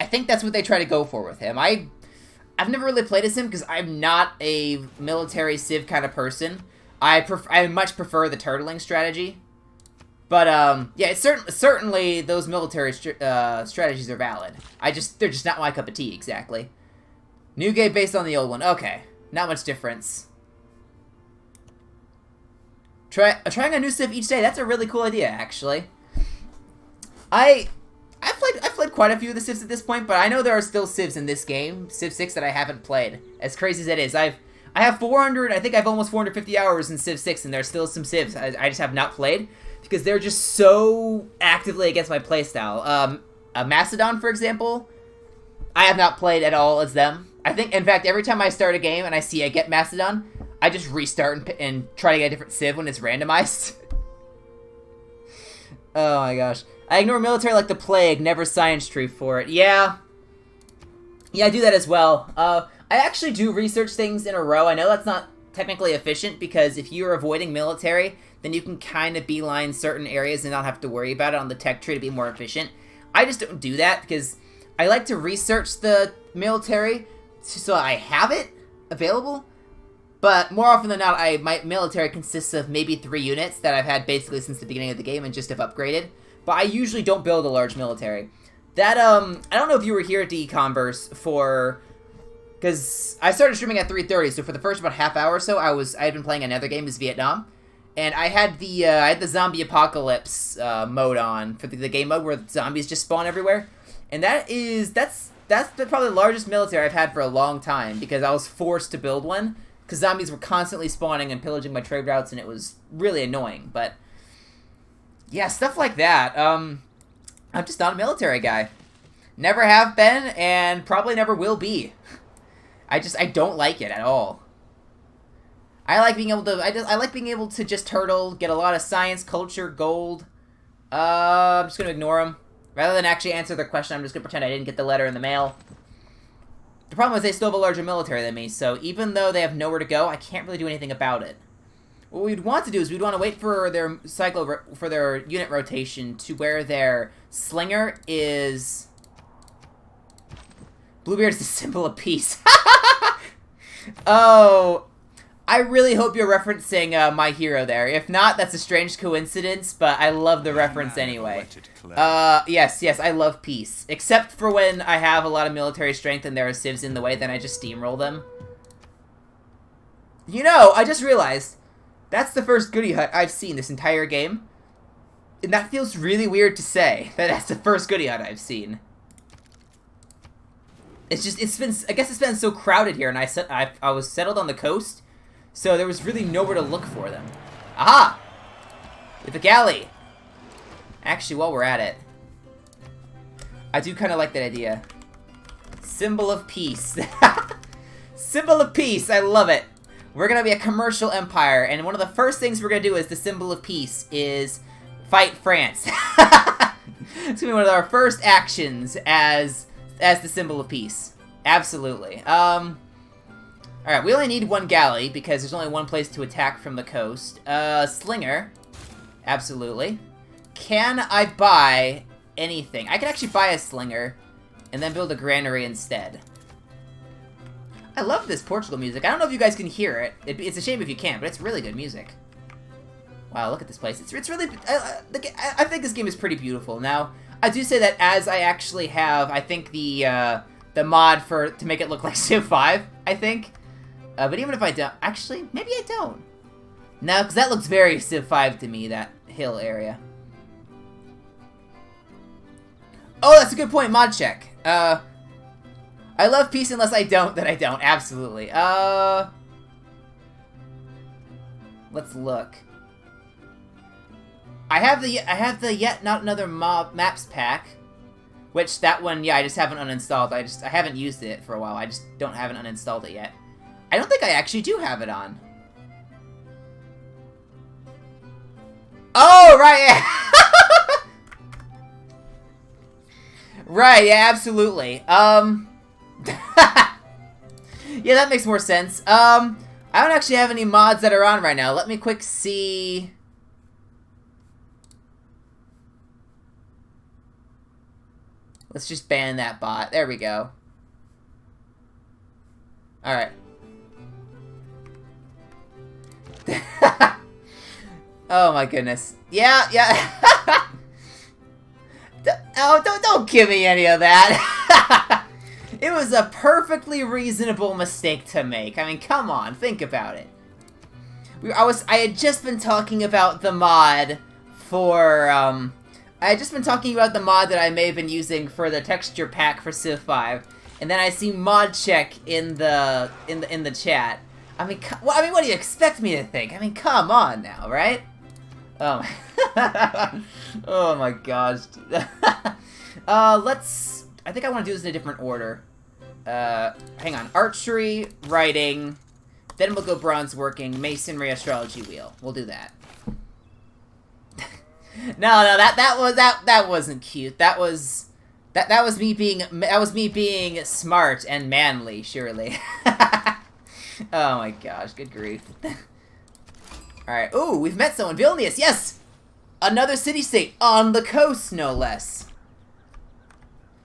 I think that's what they try to go for with him. I've never really played as him because I'm not a military civ kind of person. I much prefer the turtling strategy. But yeah, it's certainly those military strategies are valid. They're just not my cup of tea exactly. New game based on the old one. Okay, not much difference. Trying a new civ each day. That's a really cool idea, actually. I I've played quite a few of the Civs at this point, but I know there are still Civs in this game, Civ 6, that I haven't played. As crazy as it is, I have 400, I think I have almost 450 hours in Civ 6, and there's still some Civs I just have not played, because they're just so actively against my playstyle. Macedon, for example, I have not played at all as them. I think, in fact, every time I start a game and I see I get Macedon, I just restart and try to get a different Civ when it's randomized. Oh my gosh. I ignore military like the plague, never science tree for it. Yeah, I do that as well. I actually do research things in a row. I know that's not technically efficient, because if you're avoiding military, then you can kind of beeline certain areas and not have to worry about it on the tech tree to be more efficient. I just don't do that, because I like to research the military so I have it available. But more often than not, my military consists of maybe 3 units that I've had basically since the beginning of the game and just have upgraded. But I usually don't build a large military. That, I don't know if you were here at Converse because I started streaming at 3:30, so for the first about half hour or so, I had been playing another game, as Vietnam. And I had the zombie apocalypse mode on for the game mode where zombies just spawn everywhere. And that's probably the largest military I've had for a long time, because I was forced to build one. Because zombies were constantly spawning and pillaging my trade routes, and it was really annoying. But yeah, stuff like that. I'm just not a military guy. Never have been, and probably never will be. I don't like it at all. I like being able to just turtle, get a lot of science, culture, gold. I'm just gonna ignore them. Rather than actually answer their question, I'm just gonna pretend I didn't get the letter in the mail. The problem is they still have a larger military than me, so even though they have nowhere to go, I can't really do anything about it. What we'd want to do is we'd want to wait for their for their unit rotation to where their slinger is. Bluebeard is the symbol of peace. Oh, I really hope you're referencing My Hero there. If not, that's a strange coincidence, but I love the reference anyway. Yes, I love peace. Except for when I have a lot of military strength and there are civs in the way, then I just steamroll them. You know, I just realized, that's the first goodie hut I've seen this entire game. And that feels really weird to say, that that's the first goodie hut I've seen. I guess it's been so crowded here, and I was settled on the coast, so there was really nowhere to look for them. Aha! With a galley! Actually, while we're at it, I do kind of like that idea. Symbol of peace. Symbol of peace, I love it. We're going to be a commercial empire, and one of the first things we're going to do as the symbol of peace is fight France. It's going to be one of our first actions as the symbol of peace. Absolutely. Alright, we only need 1 galley, because there's only one place to attack from the coast. Slinger. Absolutely. Can I buy anything? I could actually buy a slinger, and then build a granary instead. I love this Portugal music. I don't know if you guys can hear it. It's a shame if you can't, but it's really good music. Wow, look at this place. It's really... I think this game is pretty beautiful. Now, I do say that as I actually have, I think, the mod to make it look like Civ 5, I think. But even if I don't... Actually, maybe I don't. No, because that looks very Civ 5 to me, that hill area. Oh, that's a good point, mod check. I love peace unless I don't, then I don't. Absolutely. Let's look. I have the Yet Not Another Maps pack, which that one, yeah, I just haven't uninstalled. I haven't used it for a while. I just haven't uninstalled it yet. I don't think I actually do have it on. Oh, right, yeah. Right, yeah, absolutely. Yeah, that makes more sense. I don't actually have any mods that are on right now. Let me quick see. Let's just ban that bot. There we go. Alright. Oh my goodness. Yeah. Oh, don't give me any of that. It was a perfectly reasonable mistake to make. I mean, come on, think about it. I had just been talking about the mod for I had just been talking about the mod that I may have been using for the texture pack for Civ 5, and then I see mod check in the chat. I mean, what do you expect me to think? I mean, come on now, right? Oh my, oh my gosh. Let's. I think I want to do this in a different order. Hang on. Archery, writing, then we'll go bronze working, masonry, astrology wheel. We'll do that. No, that wasn't cute. That was me being smart and manly, surely. Oh my gosh, good grief. Alright, ooh, we've met someone. Vilnius, yes! Another city-state on the coast, no less.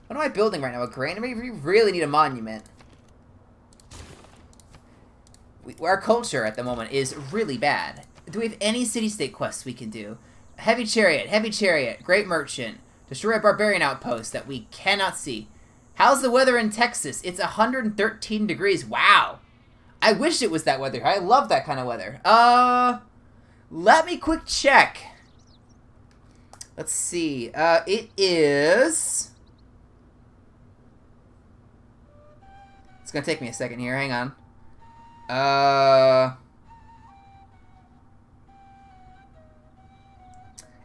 What am I building right now? A granary? We really need a monument. Our culture at the moment is really bad. Do we have any city-state quests we can do? Heavy chariot, great merchant. Destroy a barbarian outpost that we cannot see. How's the weather in Texas? It's 113 degrees. Wow. I wish it was that weather. I love that kind of weather. Let me quick check. Let's see. It is... It's gonna take me a second here. Hang on.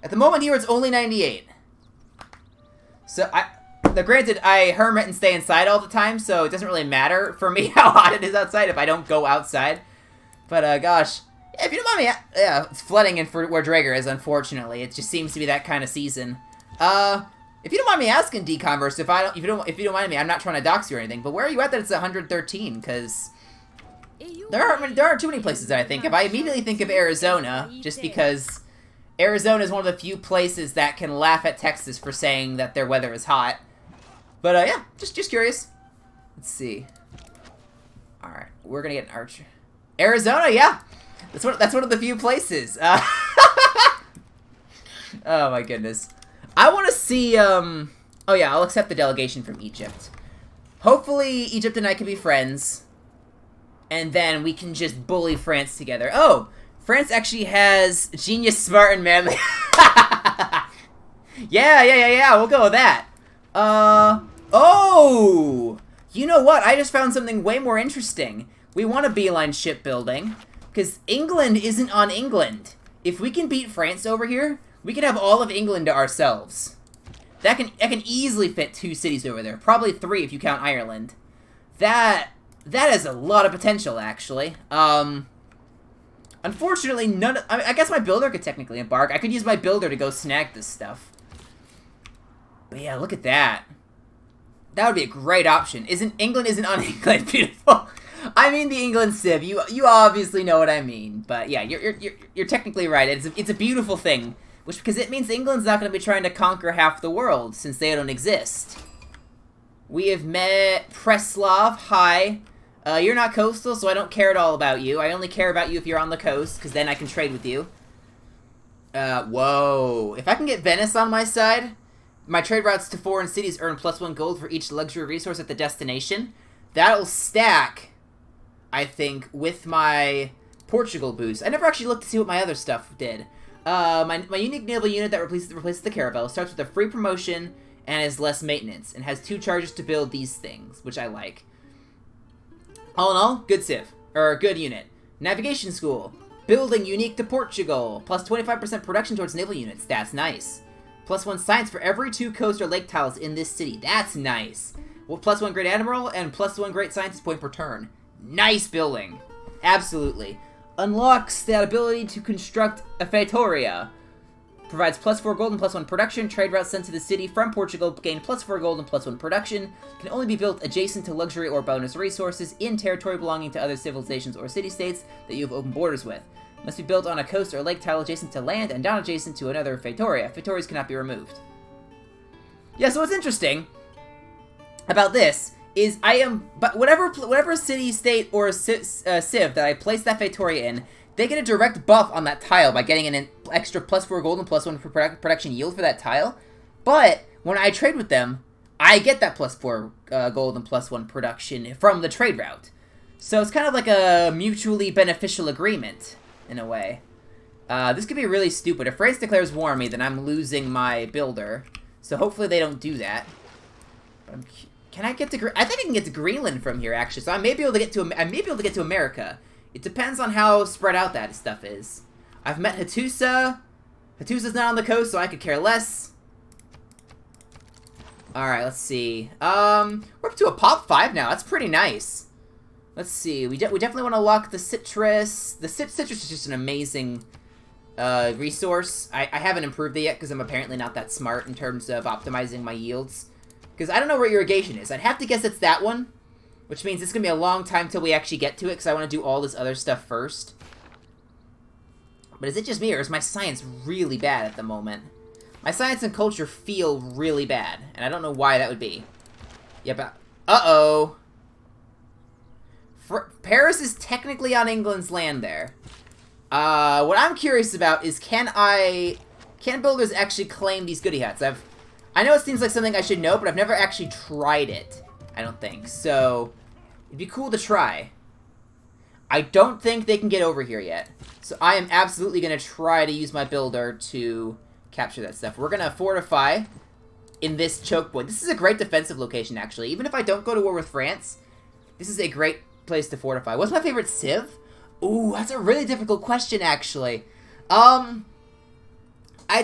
At the moment here, it's only 98. So, granted, I hermit and stay inside all the time, so it doesn't really matter for me how hot it is outside if I don't go outside. But, gosh, if you don't mind me, yeah, it's flooding in for where Drager is, unfortunately. It just seems to be that kind of season. If you don't mind me asking, D-Converse, if you don't mind me, I'm not trying to dox you or anything, but where are you at that it's 113? Because there aren't too many places that I think of. I immediately think of Arizona, just because Arizona is one of the few places that can laugh at Texas for saying that their weather is hot. But, yeah, just curious. Let's see. Alright, we're gonna get an archer. Arizona, yeah! That's one of the few places. Oh my goodness. I want to see, oh yeah, I'll accept the delegation from Egypt. Hopefully, Egypt and I can be friends. And then we can just bully France together. Oh! France actually has genius, smart, and manly. Yeah, we'll go with that. Oh! You know what? I just found something way more interesting. We want a beeline shipbuilding, because England isn't on England. If we can beat France over here, we can have all of England to ourselves. That can easily fit 2 cities over there. Probably 3 if you count Ireland. That has a lot of potential, actually. Unfortunately, I guess my builder could technically embark. I could use my builder to go snag this stuff. But yeah, look at that. That would be a great option. England isn't on England. Beautiful. I mean the England Civ. You obviously know what I mean. But yeah, you're technically right. It's a beautiful thing, because it means England's not going to be trying to conquer half the world since they don't exist. We have met Preslav. Hi. You're not coastal, so I don't care at all about you. I only care about you if you're on the coast, because then I can trade with you. Whoa. If I can get Venice on my side, my trade routes to foreign cities earn +1 gold for each luxury resource at the destination. That'll stack, I think, with my Portugal boost. I never actually looked to see what my other stuff did. My unique naval unit that replaces the caravel starts with a free promotion and has less maintenance, and has 2 charges to build these things, which I like. All in all, good Civ. Good unit. Navigation School. Building unique to Portugal. Plus 25% production towards naval units. That's nice. +1 science for every 2 coast or lake tiles in this city. That's nice. Well, +1 great admiral and +1 great scientist point per turn. Nice building. Absolutely. Unlocks the ability to construct a Feitoria. Provides +4 gold and +1 production. Trade routes sent to the city from Portugal gain +4 gold and +1 production. Can only be built adjacent to luxury or bonus resources in territory belonging to other civilizations or city-states that you have open borders with. Must be built on a coast or lake tile adjacent to land and not adjacent to another Feitoria. Feitorias cannot be removed. Yeah, so what's interesting about this is but whatever city-state or civ that I place that Feitoria in, they get a direct buff on that tile by getting an extra +4 gold and +1 production yield for that tile. But when I trade with them, I get that +4 gold and +1 production from the trade route. So it's kind of like a mutually beneficial agreement, in a way. This could be really stupid. If France declares war on me, then I'm losing my builder. So hopefully they don't do that. But can I get to? I think I can get to Greenland from here, actually. So I may be able to get to. I may be able to get to America. It depends on how spread out that stuff is. I've met Hattusa. Hattusa's not on the coast, so I could care less. All right, let's see. We're up to a pop 5 now. That's pretty nice. Let's see. We definitely want to lock the citrus. The citrus is just an amazing resource. I haven't improved it yet because I'm apparently not that smart in terms of optimizing my yields. Because I don't know where irrigation is. I'd have to guess it's that one, which means it's going to be a long time till we actually get to it because I want to do all this other stuff first. But is it just me or is my science really bad at the moment? My science and culture feel really bad, and I don't know why that would be. Yep. Uh-oh. Paris is technically on England's land there. What I'm curious about is can builders actually claim these goody huts? I know it seems like something I should know, but I've never actually tried it. I don't think. So, it'd be cool to try. I don't think they can get over here yet. So I am absolutely going to try to use my builder to capture that stuff. We're going to fortify in this choke point. This is a great defensive location, actually. Even if I don't go to war with France, this is a great place to fortify. What's my favorite civ? Ooh, that's a really difficult question, actually. I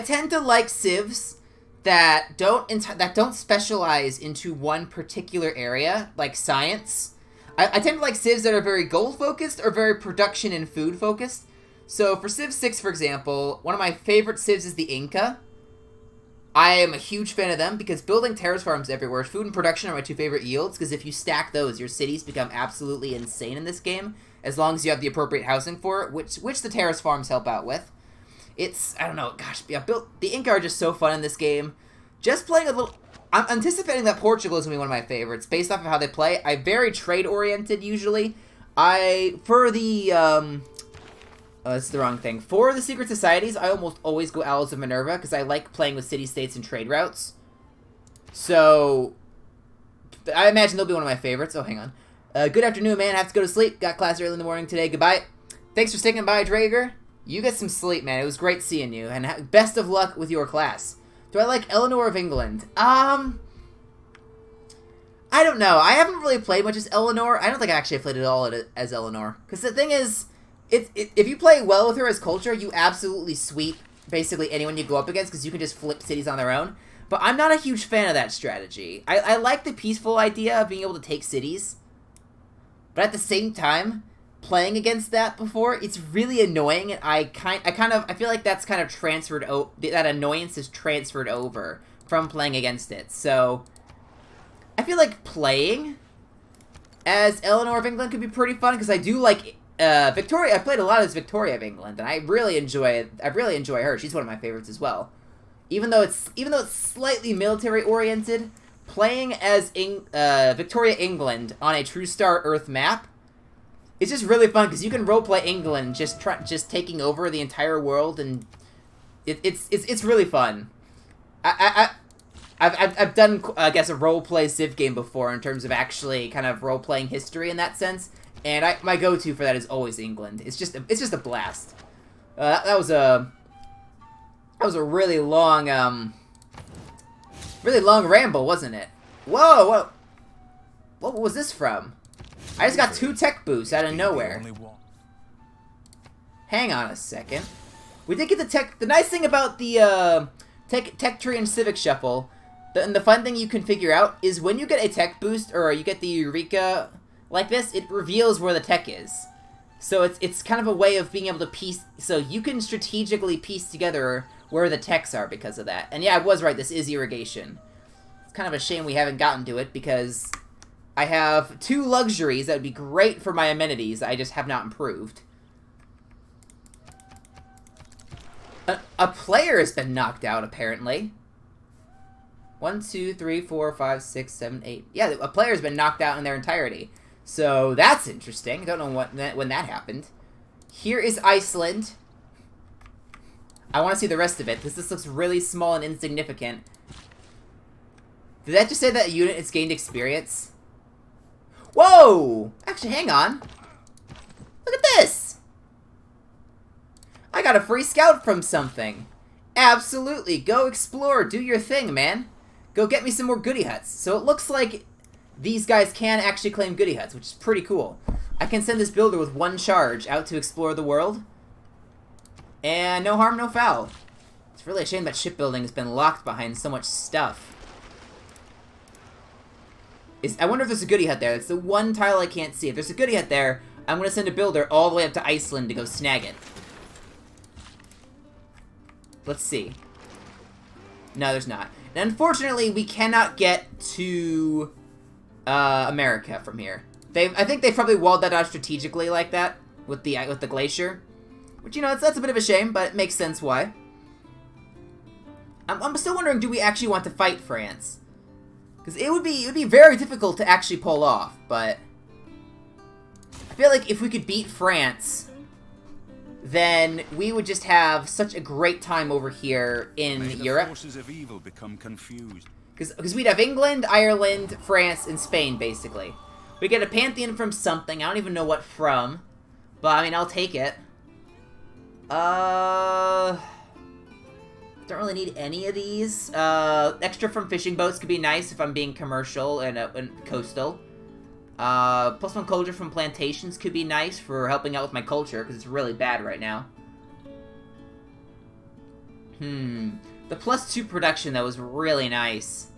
tend to like civs that don't specialize into one particular area, like science. I tend to like civs that are very goal-focused or very production and food-focused. So for Civ 6, for example, one of my favorite civs is the Inca. I am a huge fan of them because building terrace farms everywhere, food and production are my 2 favorite yields, because if you stack those, your cities become absolutely insane in this game, as long as you have the appropriate housing for it, which the terrace farms help out with. It's, I don't know, gosh, yeah, the Inca are just so fun in this game. Just playing a little... I'm anticipating that Portugal is going to be one of my favorites, based off of how they play. I'm very trade-oriented, usually. That's the wrong thing. For the secret societies, I almost always go Owls of Minerva, because I like playing with city-states and trade routes. So, I imagine they'll be one of my favorites. Oh, hang on. Good afternoon, man. I have to go to sleep. Got class early in the morning today. Goodbye. Thanks for sticking by, Drager. You get some sleep, man. It was great seeing you, and best of luck with your class. Do I like Eleanor of England? I don't know. I haven't really played much as Eleanor. I don't think I actually played at all as Eleanor. Because the thing is, if you play well with her as culture, you absolutely sweep basically anyone you go up against because you can just flip cities on their own. But I'm not a huge fan of that strategy. I like the peaceful idea of being able to take cities. But at the same time, playing against that before, it's really annoying. And I feel like that's kind of transferred. That annoyance is transferred over from playing against it. So I feel like playing as Eleanor of England could be pretty fun because I do like Victoria. I've played a lot as Victoria of England, and I really enjoy her. She's one of my favorites as well. Even though it's slightly military oriented, playing as Victoria England on a True Star Earth map, it's just really fun because you can roleplay England just taking over the entire world, and it's really fun. I've done, I guess, a roleplay Civ game before in terms of actually kind of roleplaying history in that sense, and my go-to for that is always England. It's just a blast. That was a really long ramble, wasn't it? Whoa! What was this from? I just got 2 tech boosts out of nowhere. Hang on a second. We did get the tech. The nice thing about the tech tree and Civic shuffle, and the fun thing you can figure out is when you get a tech boost or you get the Eureka like this, it reveals where the tech is. So it's kind of a way of being able to piece. So you can strategically piece together where the techs are because of that. And yeah, I was right. This is irrigation. It's kind of a shame we haven't gotten to it because I have 2 luxuries that would be great for my amenities. I just have not improved. A player has been knocked out, apparently. 1, 2, 3, 4, 5, 6, 7, 8. Yeah, a player has been knocked out in their entirety. So that's interesting. Don't know when that happened. Here is Iceland. I want to see the rest of it, because this looks really small and insignificant. Did that just say that unit has gained experience? Whoa! Actually, hang on. Look at this! I got a free scout from something. Absolutely. Go explore. Do your thing, man. Go get me some more goody huts. So it looks like these guys can actually claim goody huts, which is pretty cool. I can send this builder with 1 charge out to explore the world. And no harm, no foul. It's really a shame that shipbuilding has been locked behind so much stuff. I wonder if there's a goody hut there. It's the one tile I can't see. If there's a goody hut there, I'm going to send a builder all the way up to Iceland to go snag it. Let's see. No, there's not. And unfortunately, we cannot get to America from here. I think they probably walled that out strategically like that with the glacier, which, you know, that's a bit of a shame, but it makes sense why. I'm still wondering, do we actually want to fight France? Because it would be very difficult to actually pull off, but I feel like if we could beat France, then we would just have such a great time over here in Europe. Forces of evil become confused. Because we'd have England, Ireland, France, and Spain, basically. We get a pantheon from something. I don't even know what from. But, I mean, I'll take it. Don't really need any of these. Extra from fishing boats could be nice if I'm being commercial and coastal. +1 culture from plantations could be nice for helping out with my culture, because it's really bad right now. The +2 production, that was really nice.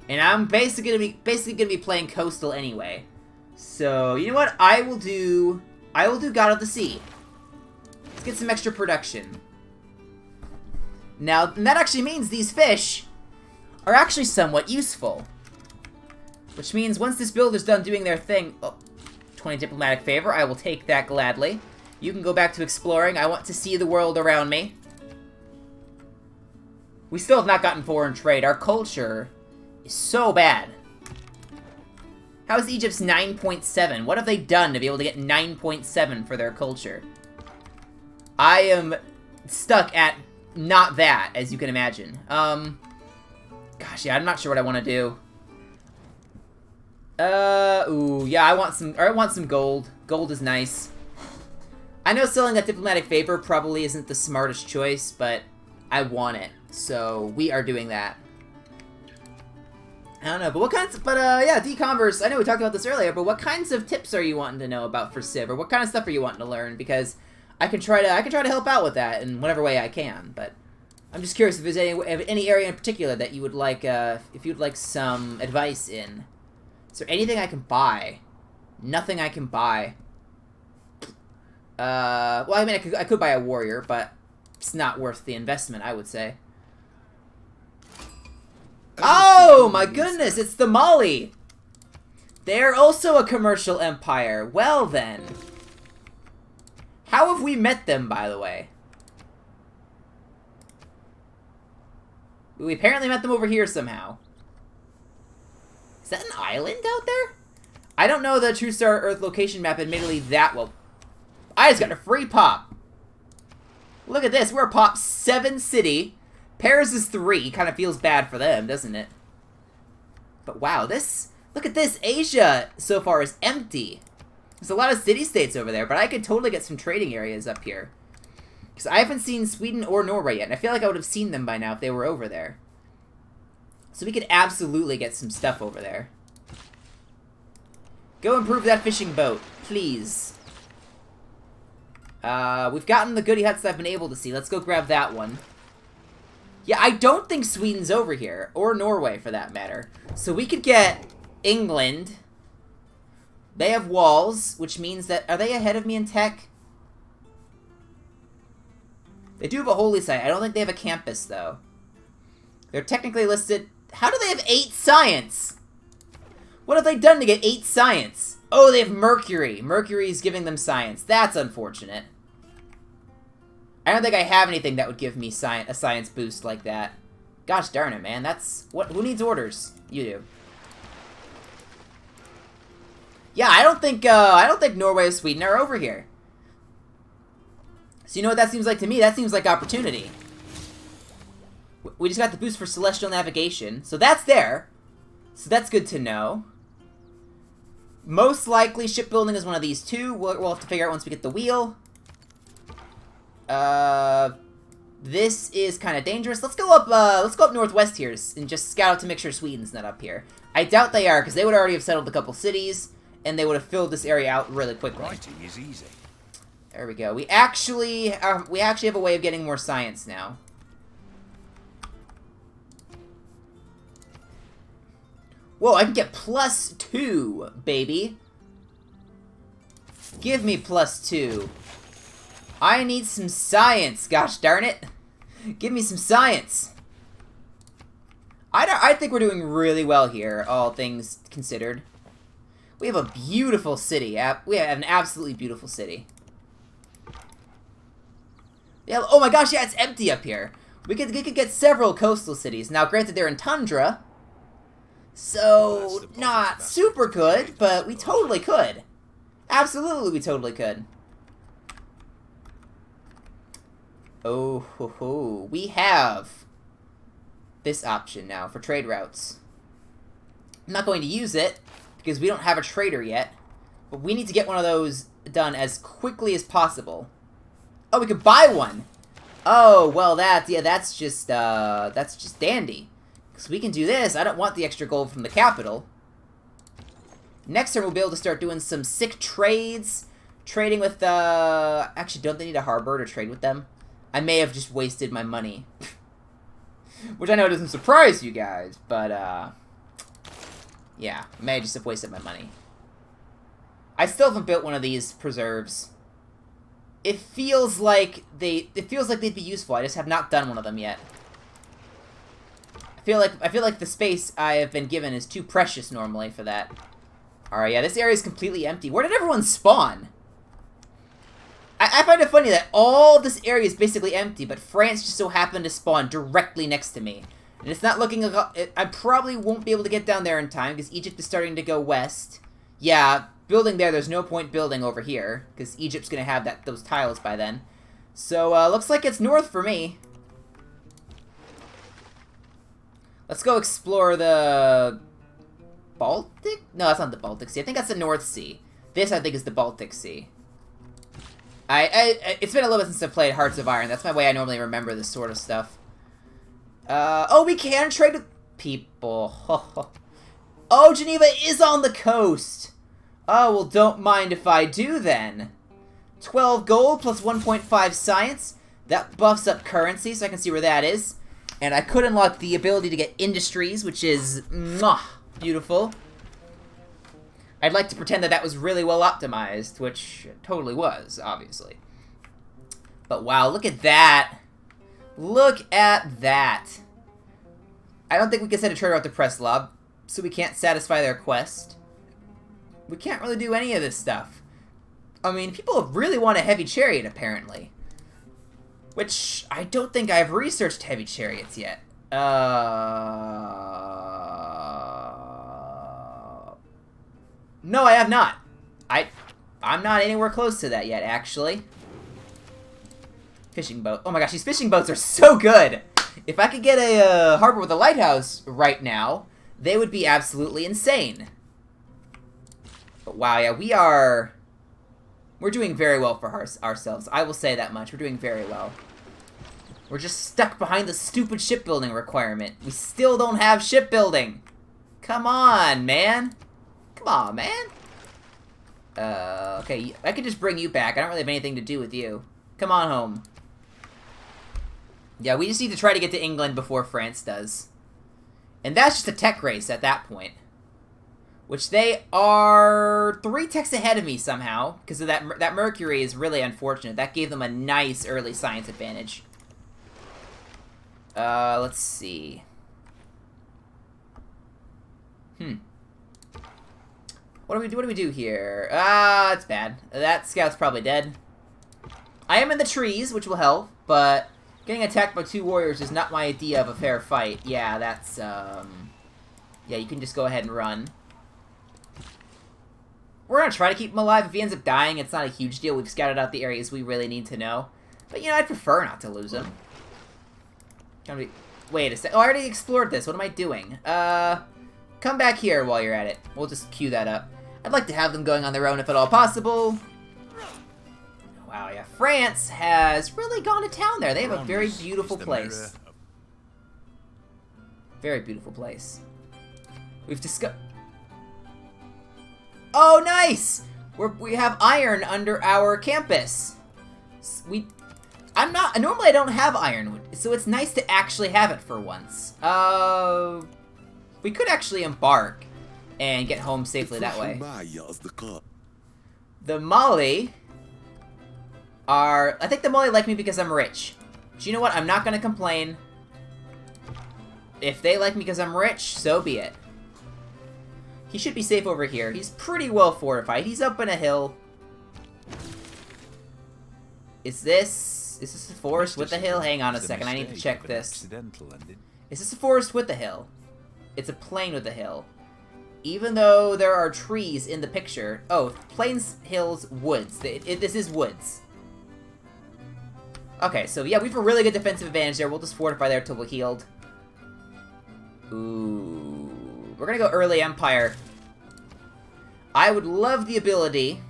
And I'm basically gonna be playing coastal anyway. So, you know what? I will do God of the Sea. Let's get some extra production. Now, and that actually means these fish are actually somewhat useful. Which means once this builder's done doing their thing... Oh, 20 diplomatic favor. I will take that gladly. You can go back to exploring. I want to see the world around me. We still have not gotten foreign trade. Our culture is so bad. How is Egypt's 9.7? What have they done to be able to get 9.7 for their culture? I am stuck at not that, as you can imagine. Gosh, yeah, I'm not sure what I want to do. Ooh, yeah, I want some gold. Gold is nice. I know selling that diplomatic favor probably isn't the smartest choice, but I want it, so we are doing that. I don't know, but what kinds, yeah, D-Converse, I know we talked about this earlier, but what kinds of tips are you wanting to know about for Civ, or what kind of stuff are you wanting to learn? Because I can try to help out with that in whatever way I can, but I'm just curious if there's any area in particular that you would like, if you'd like some advice in. Is there anything I can buy? Nothing I can buy. Well, I mean, I could buy a warrior, but it's not worth the investment, I would say. Oh, my goodness, it's the Mali! They're also a commercial empire. Well, then. How have we met them, by the way? We apparently met them over here somehow. Is that an island out there? I don't know the True Star Earth location map admittedly that well. I just got a free pop. Look at this. We're a pop 7 city. Paris is 3. Kind of feels bad for them, doesn't it? But wow, look at this. Asia so far is empty. There's a lot of city-states over there, but I could totally get some trading areas up here. Because I haven't seen Sweden or Norway yet, and I feel like I would have seen them by now if they were over there. So we could absolutely get some stuff over there. Go improve that fishing boat, please. We've gotten the goody huts that I've been able to see. Let's go grab that one. Yeah, I don't think Sweden's over here, or Norway for that matter. So we could get England. They have walls, which means that... Are they ahead of me in tech? They do have a holy site. I don't think they have a campus, though. They're technically listed... How do they have 8 science? What have they done to get 8 science? Oh, they have Mercury. Mercury's giving them science. That's unfortunate. I don't think I have anything that would give me a science boost like that. Gosh darn it, man. That's... Who needs orders? You do. Yeah, I don't think Norway or Sweden are over here. So you know what that seems like to me? That seems like opportunity. We just got the boost for celestial navigation, so that's there. So that's good to know. Most likely shipbuilding is one of these two. We'll have to figure out once we get the wheel. This is kind of dangerous. Let's go up northwest here and just scout out to make sure Sweden's not up here. I doubt they are, because they would already have settled a couple cities, and they would have filled this area out really quickly. Writing is easy. There we go. We actually have a way of getting more science now. Whoa, I can get +2, baby. Give me +2. I need some science, gosh darn it. Give me some science. I think we're doing really well here, all things considered. We have a beautiful city. We have an absolutely beautiful city. Yeah, oh my gosh, yeah, it's empty up here. We could get several coastal cities. Now, granted, they're in tundra, so not super good, but we totally could. Absolutely, we totally could. Oh, ho, ho. We have this option now for trade routes. I'm not going to use it because we don't have a trader yet, but we need to get one of those done as quickly as possible. Oh, we could buy one. Oh, well, that's just dandy. Because we can do this. I don't want the extra gold from the capital. Next turn, we'll be able to start doing some sick trades. Trading with, actually, don't they need a harbor to trade with them? I may have just wasted my money. Which I know doesn't surprise you guys, but, yeah, I may just have wasted my money. I still haven't built one of these preserves. It feels like they'd be useful. I just have not done one of them yet. I feel like the space I have been given is too precious normally for that. Alright, yeah, this area is completely empty. Where did everyone spawn? I find it funny that all this area is basically empty, but France just so happened to spawn directly next to me. And it's not looking like... I probably won't be able to get down there in time, because Egypt is starting to go west. Yeah, building there's no point building over here, because Egypt's going to have those tiles by then. So, looks like it's north for me. Let's go explore the... Baltic? No, that's not the Baltic Sea. I think that's the North Sea. This, I think, is the Baltic Sea. It's been a little bit since I've played Hearts of Iron. That's my way I normally remember this sort of stuff. Oh, we can trade with people. Oh, Geneva is on the coast. Oh, well, don't mind if I do, then. 12 gold plus 1.5 science. That buffs up currency, so I can see where that is. And I could unlock the ability to get industries, which is beautiful. I'd like to pretend that that was really well optimized, which it totally was, obviously. But wow, look at that. Look at that. I don't think we can send a trader out to Preslav, so we can't satisfy their quest. We can't really do any of this stuff. I mean, people really want a heavy chariot, apparently. Which, I don't think I've researched heavy chariots yet. No, I have not. I'm not anywhere close to that yet, actually. Fishing boat. Oh my gosh, these fishing boats are so good! If I could get a harbor with a lighthouse right now, they would be absolutely insane. But wow, yeah, we're doing very well for ourselves. I will say that much. We're doing very well. We're just stuck behind the stupid shipbuilding requirement. We still don't have shipbuilding. Come on, man. Come on, man. Okay, I can just bring you back. I don't really have anything to do with you. Come on home. Yeah, we just need to try to get to England before France does. And that's just a tech race at that point. Which they are 3 techs ahead of me somehow. Because of that Mercury is really unfortunate. That gave them a nice early science advantage. Let's see. What do we do here? It's bad. That scout's probably dead. I am in the trees, which will help, but getting attacked by 2 warriors is not my idea of a fair fight. Yeah, that's, yeah, you can just go ahead and run. We're gonna try to keep him alive. If he ends up dying, it's not a huge deal. We've scouted out the areas we really need to know. But, you know, I'd prefer not to lose him. Wait a sec. Oh, I already explored this. What am I doing? Come back here while you're at it. We'll just queue that up. I'd like to have them going on their own if at all possible. Wow, yeah. France has really gone to town there. They have a very Promise beautiful is the place. mirror of Very beautiful place. We've discovered... Oh, nice! We have iron under our campus. Normally I don't have iron, so it's nice to actually have it for once. We could actually embark and get home safely that way. The Mali are... I think the Mali like me because I'm rich. But you know what? I'm not gonna complain. If they like me because I'm rich, so be it. He should be safe over here. He's pretty well fortified. He's up in a hill. Is this a forest with a hill? Hang on a second. I need to check this. Is this a forest with a hill? It's a plain with a hill. Even though there are trees in the picture. Oh, plains, hills, woods. This is woods. Okay, so yeah, we have a really good defensive advantage there. We'll just fortify there till we're healed. Ooh. We're gonna go early Empire. I would love the ability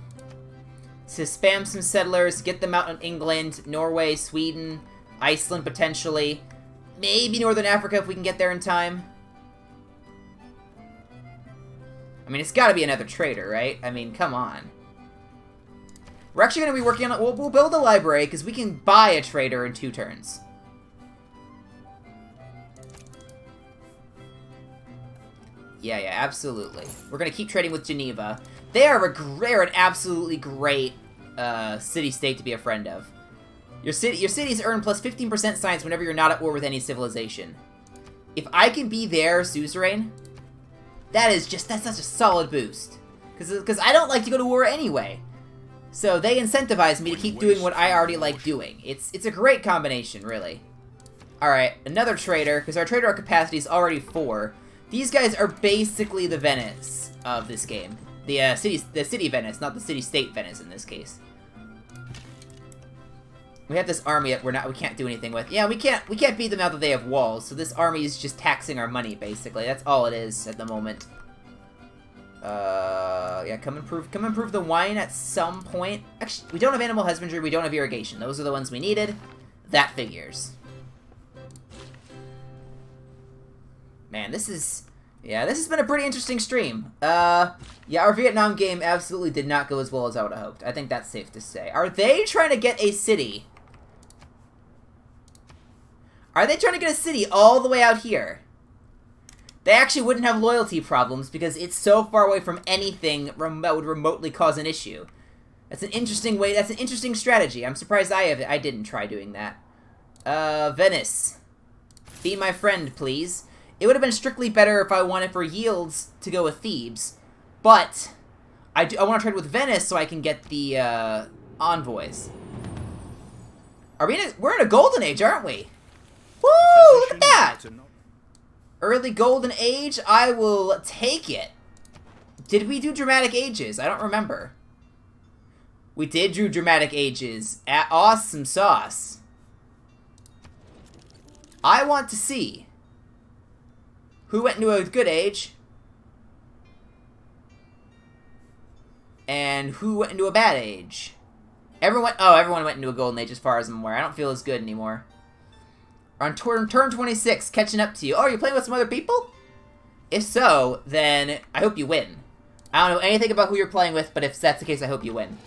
to spam some settlers, get them out in England, Norway, Sweden, Iceland potentially. Maybe Northern Africa if we can get there in time. I mean, it's gotta be another trader, right? I mean, come on. We're actually gonna be working on it. We'll build a library, because we can buy a trader in 2 turns. Yeah, absolutely. We're gonna keep trading with Geneva. They're an absolutely great city-state to be a friend of. Your cities earn plus 15% science whenever you're not at war with any civilization. If I can be their suzerain, that's such a solid boost. Because I don't like to go to war anyway. So they incentivize me to keep doing what I already like doing. It's a great combination, really. Alright, another trader, because our trader capacity is already 4. These guys are basically the Venice of this game. The city Venice, not the city-state Venice in this case. We have this army that we can't do anything with. Yeah, we can't beat them now that they have walls. So this army is just taxing our money basically. That's all it is at the moment. Yeah, come improve the wine at some point. Actually, we don't have animal husbandry. We don't have irrigation. Those are the ones we needed. That figures. Man, this has been a pretty interesting stream. Yeah, our Vietnam game absolutely did not go as well as I would have hoped. I think that's safe to say. Are they trying to get a city? Are they trying to get a city all the way out here? They actually wouldn't have loyalty problems because it's so far away from anything that would remotely cause an issue. That's an interesting way. That's an interesting strategy. I'm surprised I didn't try doing that. Venice. Be my friend, please. It would have been strictly better if I wanted for yields to go with Thebes, but I want to trade with Venice so I can get the envoys. We're in a golden age, aren't we? Woo! Look at that! Early golden age, I will take it. Did we do dramatic ages? I don't remember. We did do dramatic ages. Awesome sauce. I want to see who went into a good age and who went into a bad age. Everyone went into a golden age as far as I'm aware. I don't feel as good anymore. We're on turn 26, catching up to you. Oh, you're playing with some other people? If so, then I hope you win. I don't know anything about who you're playing with, but if that's the case, I hope you win.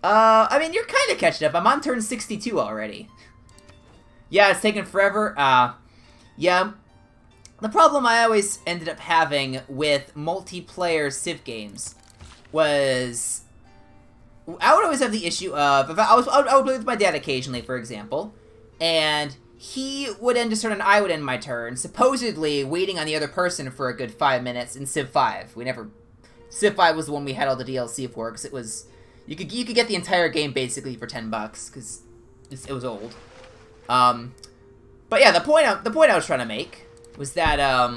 I mean, you're kind of catching up. I'm on turn 62 already. Yeah, it's taking forever. Yeah. The problem I always ended up having with multiplayer Civ games was I would always have the issue of I would play with my dad occasionally, for example, and he would end his turn and I would end my turn, supposedly waiting on the other person for a good 5 minutes in Civ 5. Civ 5 was the one we had all the DLC for, because it was you could get the entire game basically for $10 because it was old. But yeah, the point I was trying to make was that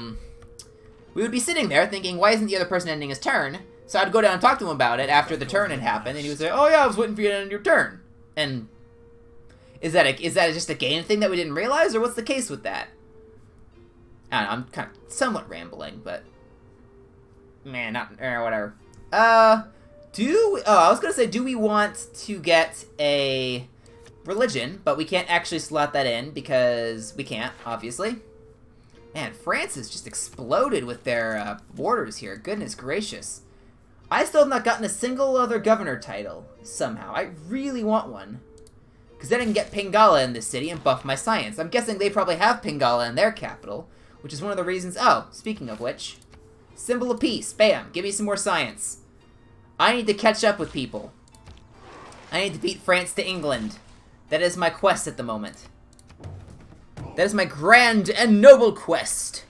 we would be sitting there thinking, why isn't the other person ending his turn? So I'd go down and talk to him about it after the turn had happened, and he would say, "Oh yeah, I was waiting for you to end your turn." And is that just a game thing that we didn't realize, or what's the case with that? I don't know, I'm kind of somewhat rambling, but man, whatever. I was gonna say, do we want to get a religion, but we can't actually slot that in because we can't, obviously. Man, France has just exploded with their borders here. Goodness gracious. I still have not gotten a single other governor title, somehow. I really want one. Because then I can get Pingala in this city and buff my science. I'm guessing they probably have Pingala in their capital, which is one of the reasons... Oh, speaking of which, symbol of peace. Bam, give me some more science. I need to catch up with people. I need to beat France to England. That is my quest at the moment. That is my grand and noble quest.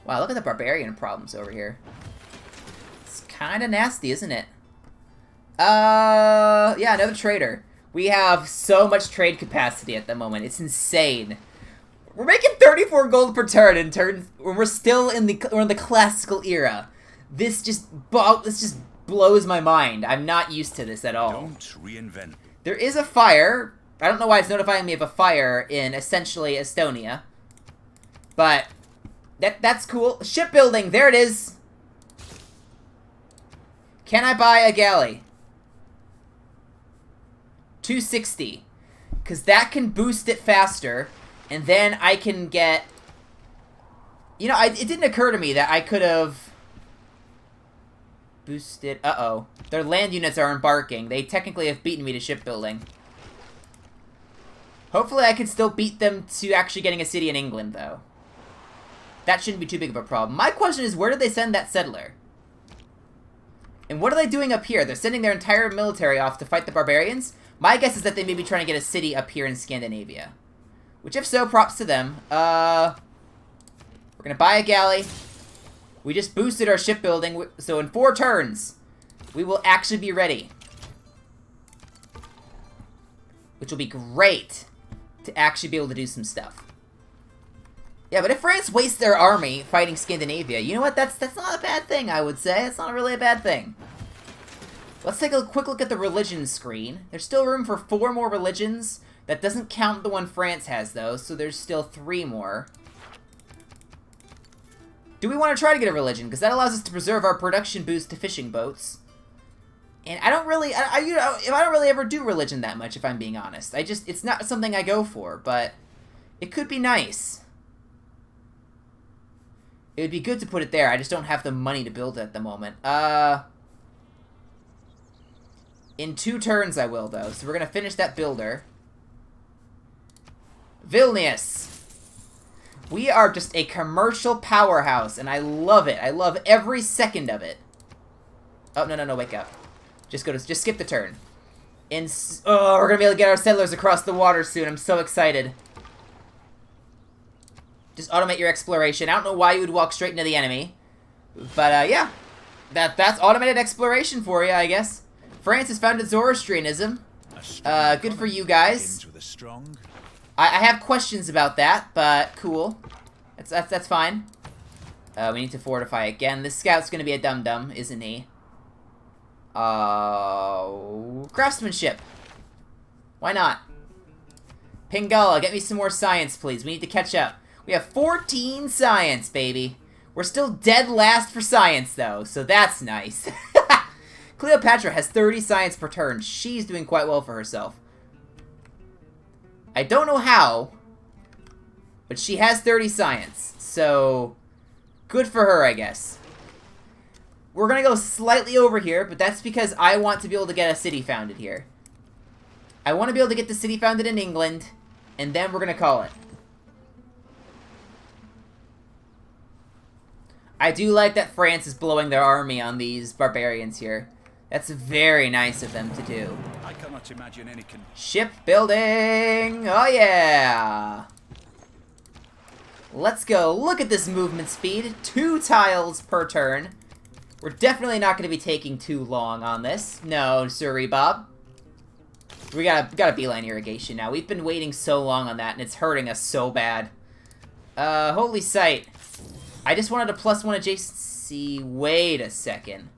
Wow, look at the barbarian problems over here. It's kind of nasty, isn't it? Yeah, another trader. We have so much trade capacity at the moment. It's insane. We're making 34 gold per turn in turns when we're still in the classical era. This just blows my mind. I'm not used to this at all. Don't reinvent. There is a fire. I don't know why it's notifying me of a fire in essentially Estonia. But that's cool. Shipbuilding, there it is. Can I buy a galley? 260. Because that can boost it faster. And then I can get... You know, it didn't occur to me that I could have... boosted... Uh-oh. Their land units are embarking. They technically have beaten me to shipbuilding. Hopefully I can still beat them to actually getting a city in England, though. That shouldn't be too big of a problem. My question is, where did they send that settler? And what are they doing up here? They're sending their entire military off to fight the barbarians? My guess is that they may be trying to get a city up here in Scandinavia. Which, if so, props to them. We're gonna buy a galley. We just boosted our shipbuilding, so in 4 turns, we will actually be ready. Which will be great to actually be able to do some stuff. Yeah, but if France wastes their army fighting Scandinavia, you know what? That's not a bad thing, I would say. It's not really a bad thing. Let's take a quick look at the religion screen. There's still room for 4 more religions. That doesn't count the one France has, though, so there's still 3 more. Do we want to try to get a religion? Because that allows us to preserve our production boost to fishing boats. And I don't really, I don't really ever do religion that much, if I'm being honest. It's not something I go for, but it could be nice. It would be good to put it there. I just don't have the money to build it at the moment. In 2 turns I will, though. So we're going to finish that builder. Vilnius. We are just a commercial powerhouse, and I love it. I love every second of it. Oh, no, wake up. Just skip the turn. Oh, we're gonna be able to get our settlers across the water soon. I'm so excited. Just automate your exploration. I don't know why you would walk straight into the enemy. But, yeah. That's automated exploration for you, I guess. France has founded Zoroastrianism. Good for you guys. I have questions about that, but cool. That's fine. We need to fortify again. This scout's gonna be a dum-dum, isn't he? Craftsmanship. Why not? Pingala, get me some more science, please. We need to catch up. We have 14 science, baby. We're still dead last for science, though, so that's nice. Cleopatra has 30 science per turn. She's doing quite well for herself. I don't know how, but she has 30 science, so good for her, I guess. We're gonna go slightly over here, but that's because I want to be able to get a city founded here. I want to be able to get the city founded in England, and then we're gonna call it. I do like that France is blowing their army on these barbarians here. That's very nice of them to do. I cannot imagine any Shipbuilding! Oh yeah! Let's go. Look at this movement speed. 2 tiles per turn. We're definitely not going to be taking too long on this. No, sorry, Bob. We got a beeline irrigation now. We've been waiting so long on that, and it's hurting us so bad. Holy sight. I just wanted a +1 adjacency. Wait a second.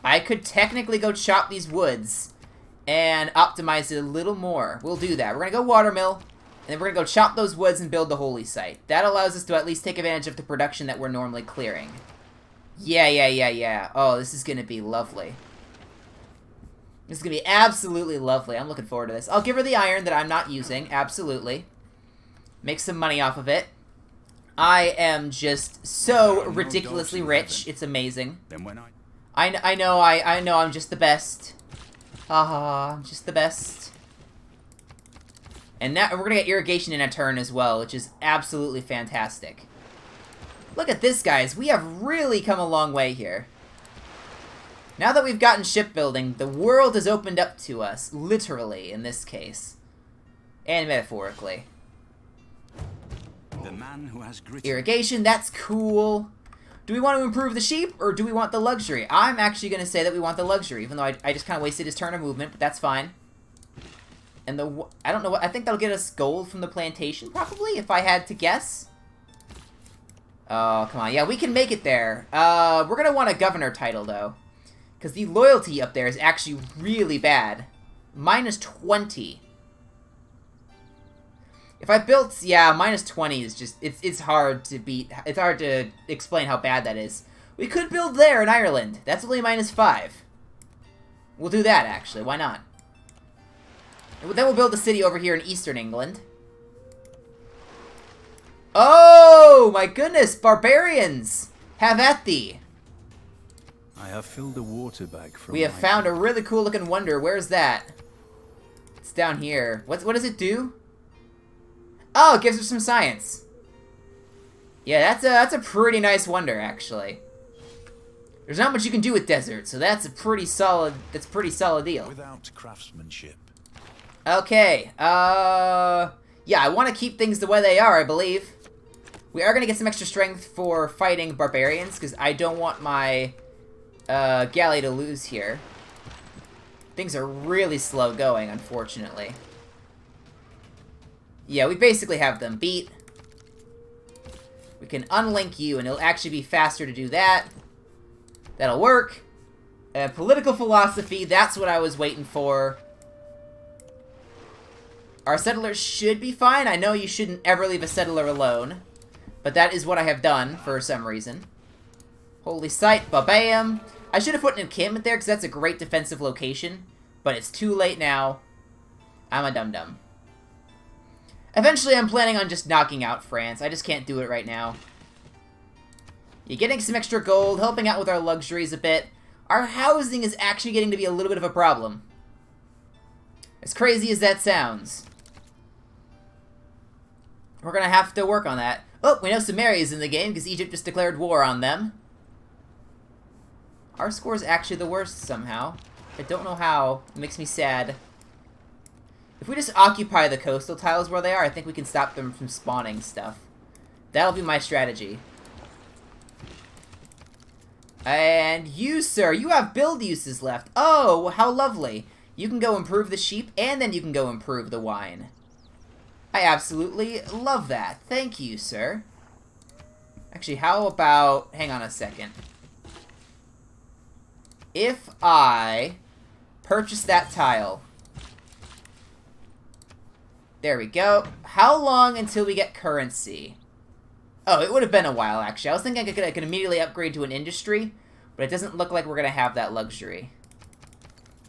I could technically go chop these woods and optimize it a little more. We'll do that. We're going to go watermill. And then we're gonna go chop those woods and build the holy site. That allows us to at least take advantage of the production that we're normally clearing. Yeah. Oh, this is gonna be lovely. This is gonna be absolutely lovely. I'm looking forward to this. I'll give her the iron that I'm not using. Absolutely. Make some money off of it. I am just so ridiculously rich. It's amazing. Then when I know I'm just the best. I'm just the best. And now we're gonna get irrigation in a turn as well, which is absolutely fantastic. Look at this, guys. We have really come a long way here. Now that we've gotten shipbuilding, the world has opened up to us, literally in this case, and metaphorically. the man who has grit. Irrigation, that's cool. Do we want to improve the sheep, or do we want the luxury? I'm actually going to say that we want the luxury, even though I just kind of wasted his turn of movement, but that's fine. And I don't know what, I think that'll get us gold from the plantation, probably, if I had to guess. Oh, come on. Yeah, we can make it there. We're going to want a governor title, though. Because the loyalty up there is actually really bad. Minus 20. If I built, yeah, minus 20 is just, it's hard to beat, it's hard to explain how bad that is. We could build there in Ireland. That's only minus 5. We'll do that, actually. Why not? And then we'll build a city over here in eastern England. Oh, my goodness, barbarians! Have at thee. I have filled a water bag from We have found a really cool looking wonder. Where's that? It's down here. What does it do? Oh, it gives us some science. Yeah, that's a pretty nice wonder, actually. There's not much you can do with desert, so that's a pretty solid deal. Without craftsmanship. Okay, yeah, I want to keep things the way they are, I believe. We are going to get some extra strength for fighting barbarians, because I don't want my galley to lose here. Things are really slow going, unfortunately. Yeah, we basically have them beat. We can unlink you, and it'll actually be faster to do that. That'll work. Political philosophy, that's what I was waiting for. Our settlers should be fine. I know you shouldn't ever leave a settler alone. But that is what I have done, for some reason. Holy site, ba-bam. I should have put an encampment there, because that's a great defensive location. But it's too late now. I'm a dum-dum. Eventually, I'm planning on just knocking out France. I just can't do it right now. You're getting some extra gold, helping out with our luxuries a bit. Our housing is actually getting to be a little bit of a problem. As crazy as that sounds. We're gonna have to work on that. Oh, we know Meier is in the game, because Egypt just declared war on them. Our score is actually the worst, somehow. I don't know how. It makes me sad. If we just occupy the coastal tiles where they are, I think we can stop them from spawning stuff. That'll be my strategy. And you, sir, you have build uses left. Oh, how lovely. You can go improve the sheep, and then you can go improve the wine. I absolutely love that. Thank you, sir. Actually, how about... Hang on a second. If I purchase that tile... There we go. How long until we get currency? Oh, it would have been a while, actually. I was thinking I could immediately upgrade to an industry, but it doesn't look like we're going to have that luxury.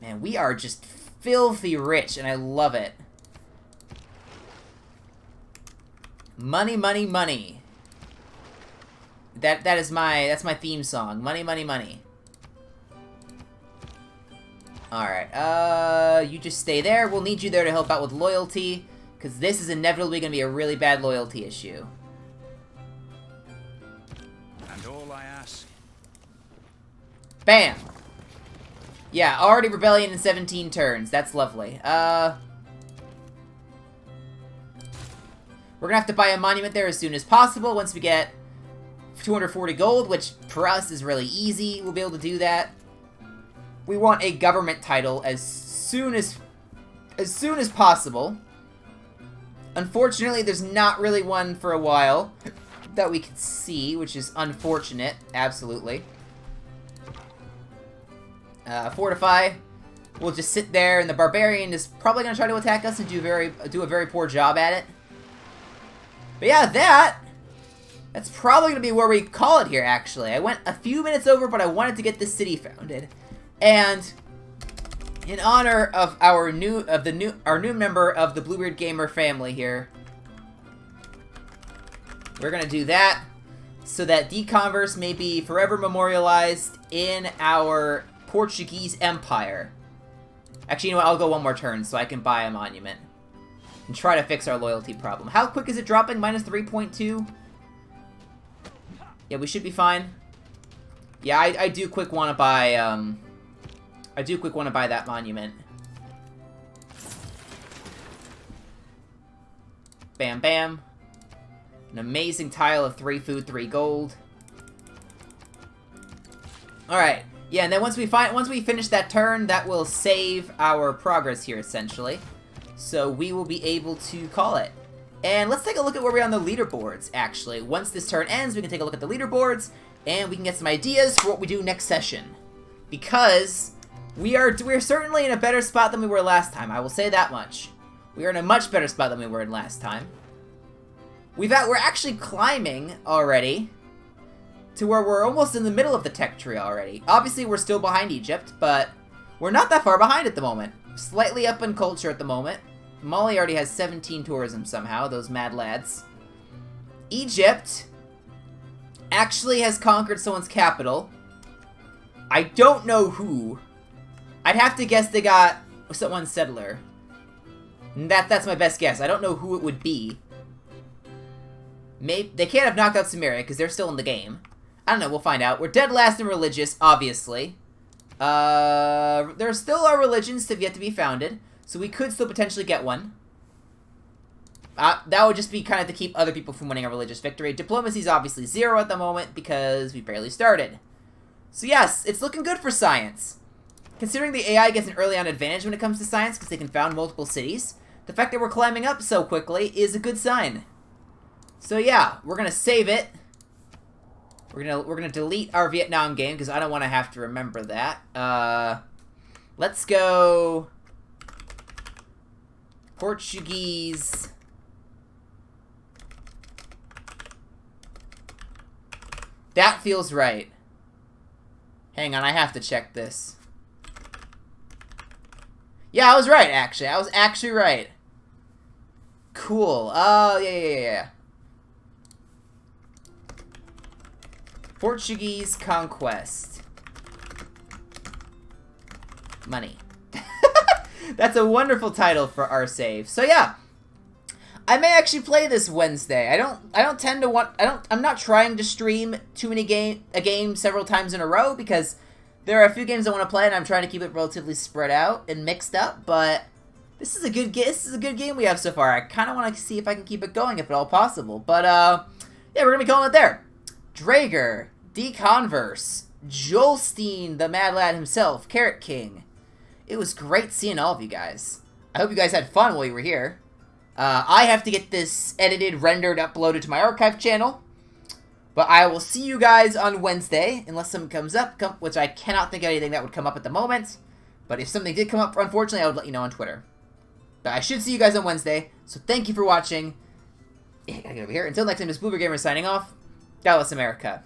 Man, we are just filthy rich, and I love it. Money, money, money. That's my theme song. Money, money, money. Alright, you just stay there. We'll need you there to help out with loyalty, because this is inevitably going to be a really bad loyalty issue. And all I ask. Bam! Yeah, already rebellion in 17 turns. That's lovely. We're gonna have to buy a monument there as soon as possible once we get 240 gold, which for us is really easy. We'll be able to do that. We want a government title as soon as possible. Unfortunately, there's not really one for a while that we can see, which is unfortunate. Absolutely. Fortify. We'll just sit there, and the barbarian is probably going to try to attack us and do a very poor job at it. But yeah, that's probably going to be where we call it here, actually. I went a few minutes over, but I wanted to get this city founded. And in honor of our new member of the Bluebeard Gamer family here, we're going to do that so that Deconverse may be forever memorialized in our Portuguese Empire. Actually, you know what? I'll go one more turn so I can buy a monument and try to fix our loyalty problem. How quick is it dropping? Minus 3.2? Yeah, we should be fine. Yeah, I do quick want to buy, that monument. Bam, bam. An amazing tile of 3 food, 3 gold. Alright. Yeah, and then once we finish that turn, that will save our progress here, essentially. So we will be able to call it. And let's take a look at where we are on the leaderboards, actually. Once this turn ends, we can take a look at the leaderboards, and we can get some ideas for what we do next session. Because we're certainly in a better spot than we were last time, I will say that much. We are in a much better spot than we were in last time. We're actually climbing already to where we're almost in the middle of the tech tree already. Obviously, we're still behind Egypt, but we're not that far behind at the moment. Slightly up in culture at the moment. Mali already has 17 tourism somehow, those mad lads. Egypt actually has conquered someone's capital. I don't know who. I'd have to guess they got someone's settler. That's my best guess. I don't know who it would be. Maybe they can't have knocked out Samaria because they're still in the game. I don't know, we'll find out. We're dead last in religious, obviously. There still are religions that have yet to be founded, so we could still potentially get one. That would just be kind of to keep other people from winning a religious victory. Diplomacy is obviously 0 at the moment because we barely started. So yes, it's looking good for science. Considering the AI gets an early on advantage when it comes to science because they can found multiple cities, the fact that we're climbing up so quickly is a good sign. So yeah, we're gonna save it. We're gonna delete our Vietnam game because I don't want to have to remember that. Let's go Portuguese. That feels right. Hang on, I have to check this. Yeah, I was right, actually. I was actually right. Cool. Oh, yeah. Portuguese conquest. Money. That's a wonderful title for our save. So yeah, I may actually play this Wednesday. I don't tend to want. I'm not trying to stream a game several times in a row because there are a few games I want to play and I'm trying to keep it relatively spread out and mixed up. But this is a good game we have so far. I kind of want to see if I can keep it going if at all possible. But yeah, we're gonna be calling it there. Draeger, Deconverse, Jolstein, the Mad Lad himself, Carrot King. It was great seeing all of you guys. I hope you guys had fun while you were here. I have to get this edited, rendered, uploaded to my archive channel. But I will see you guys on Wednesday, unless something comes up, which I cannot think of anything that would come up at the moment. But if something did come up, unfortunately, I would let you know on Twitter. But I should see you guys on Wednesday, so thank you for watching. I gotta get over here. Until next time, this is Bluebeard Gamer signing off. God bless America.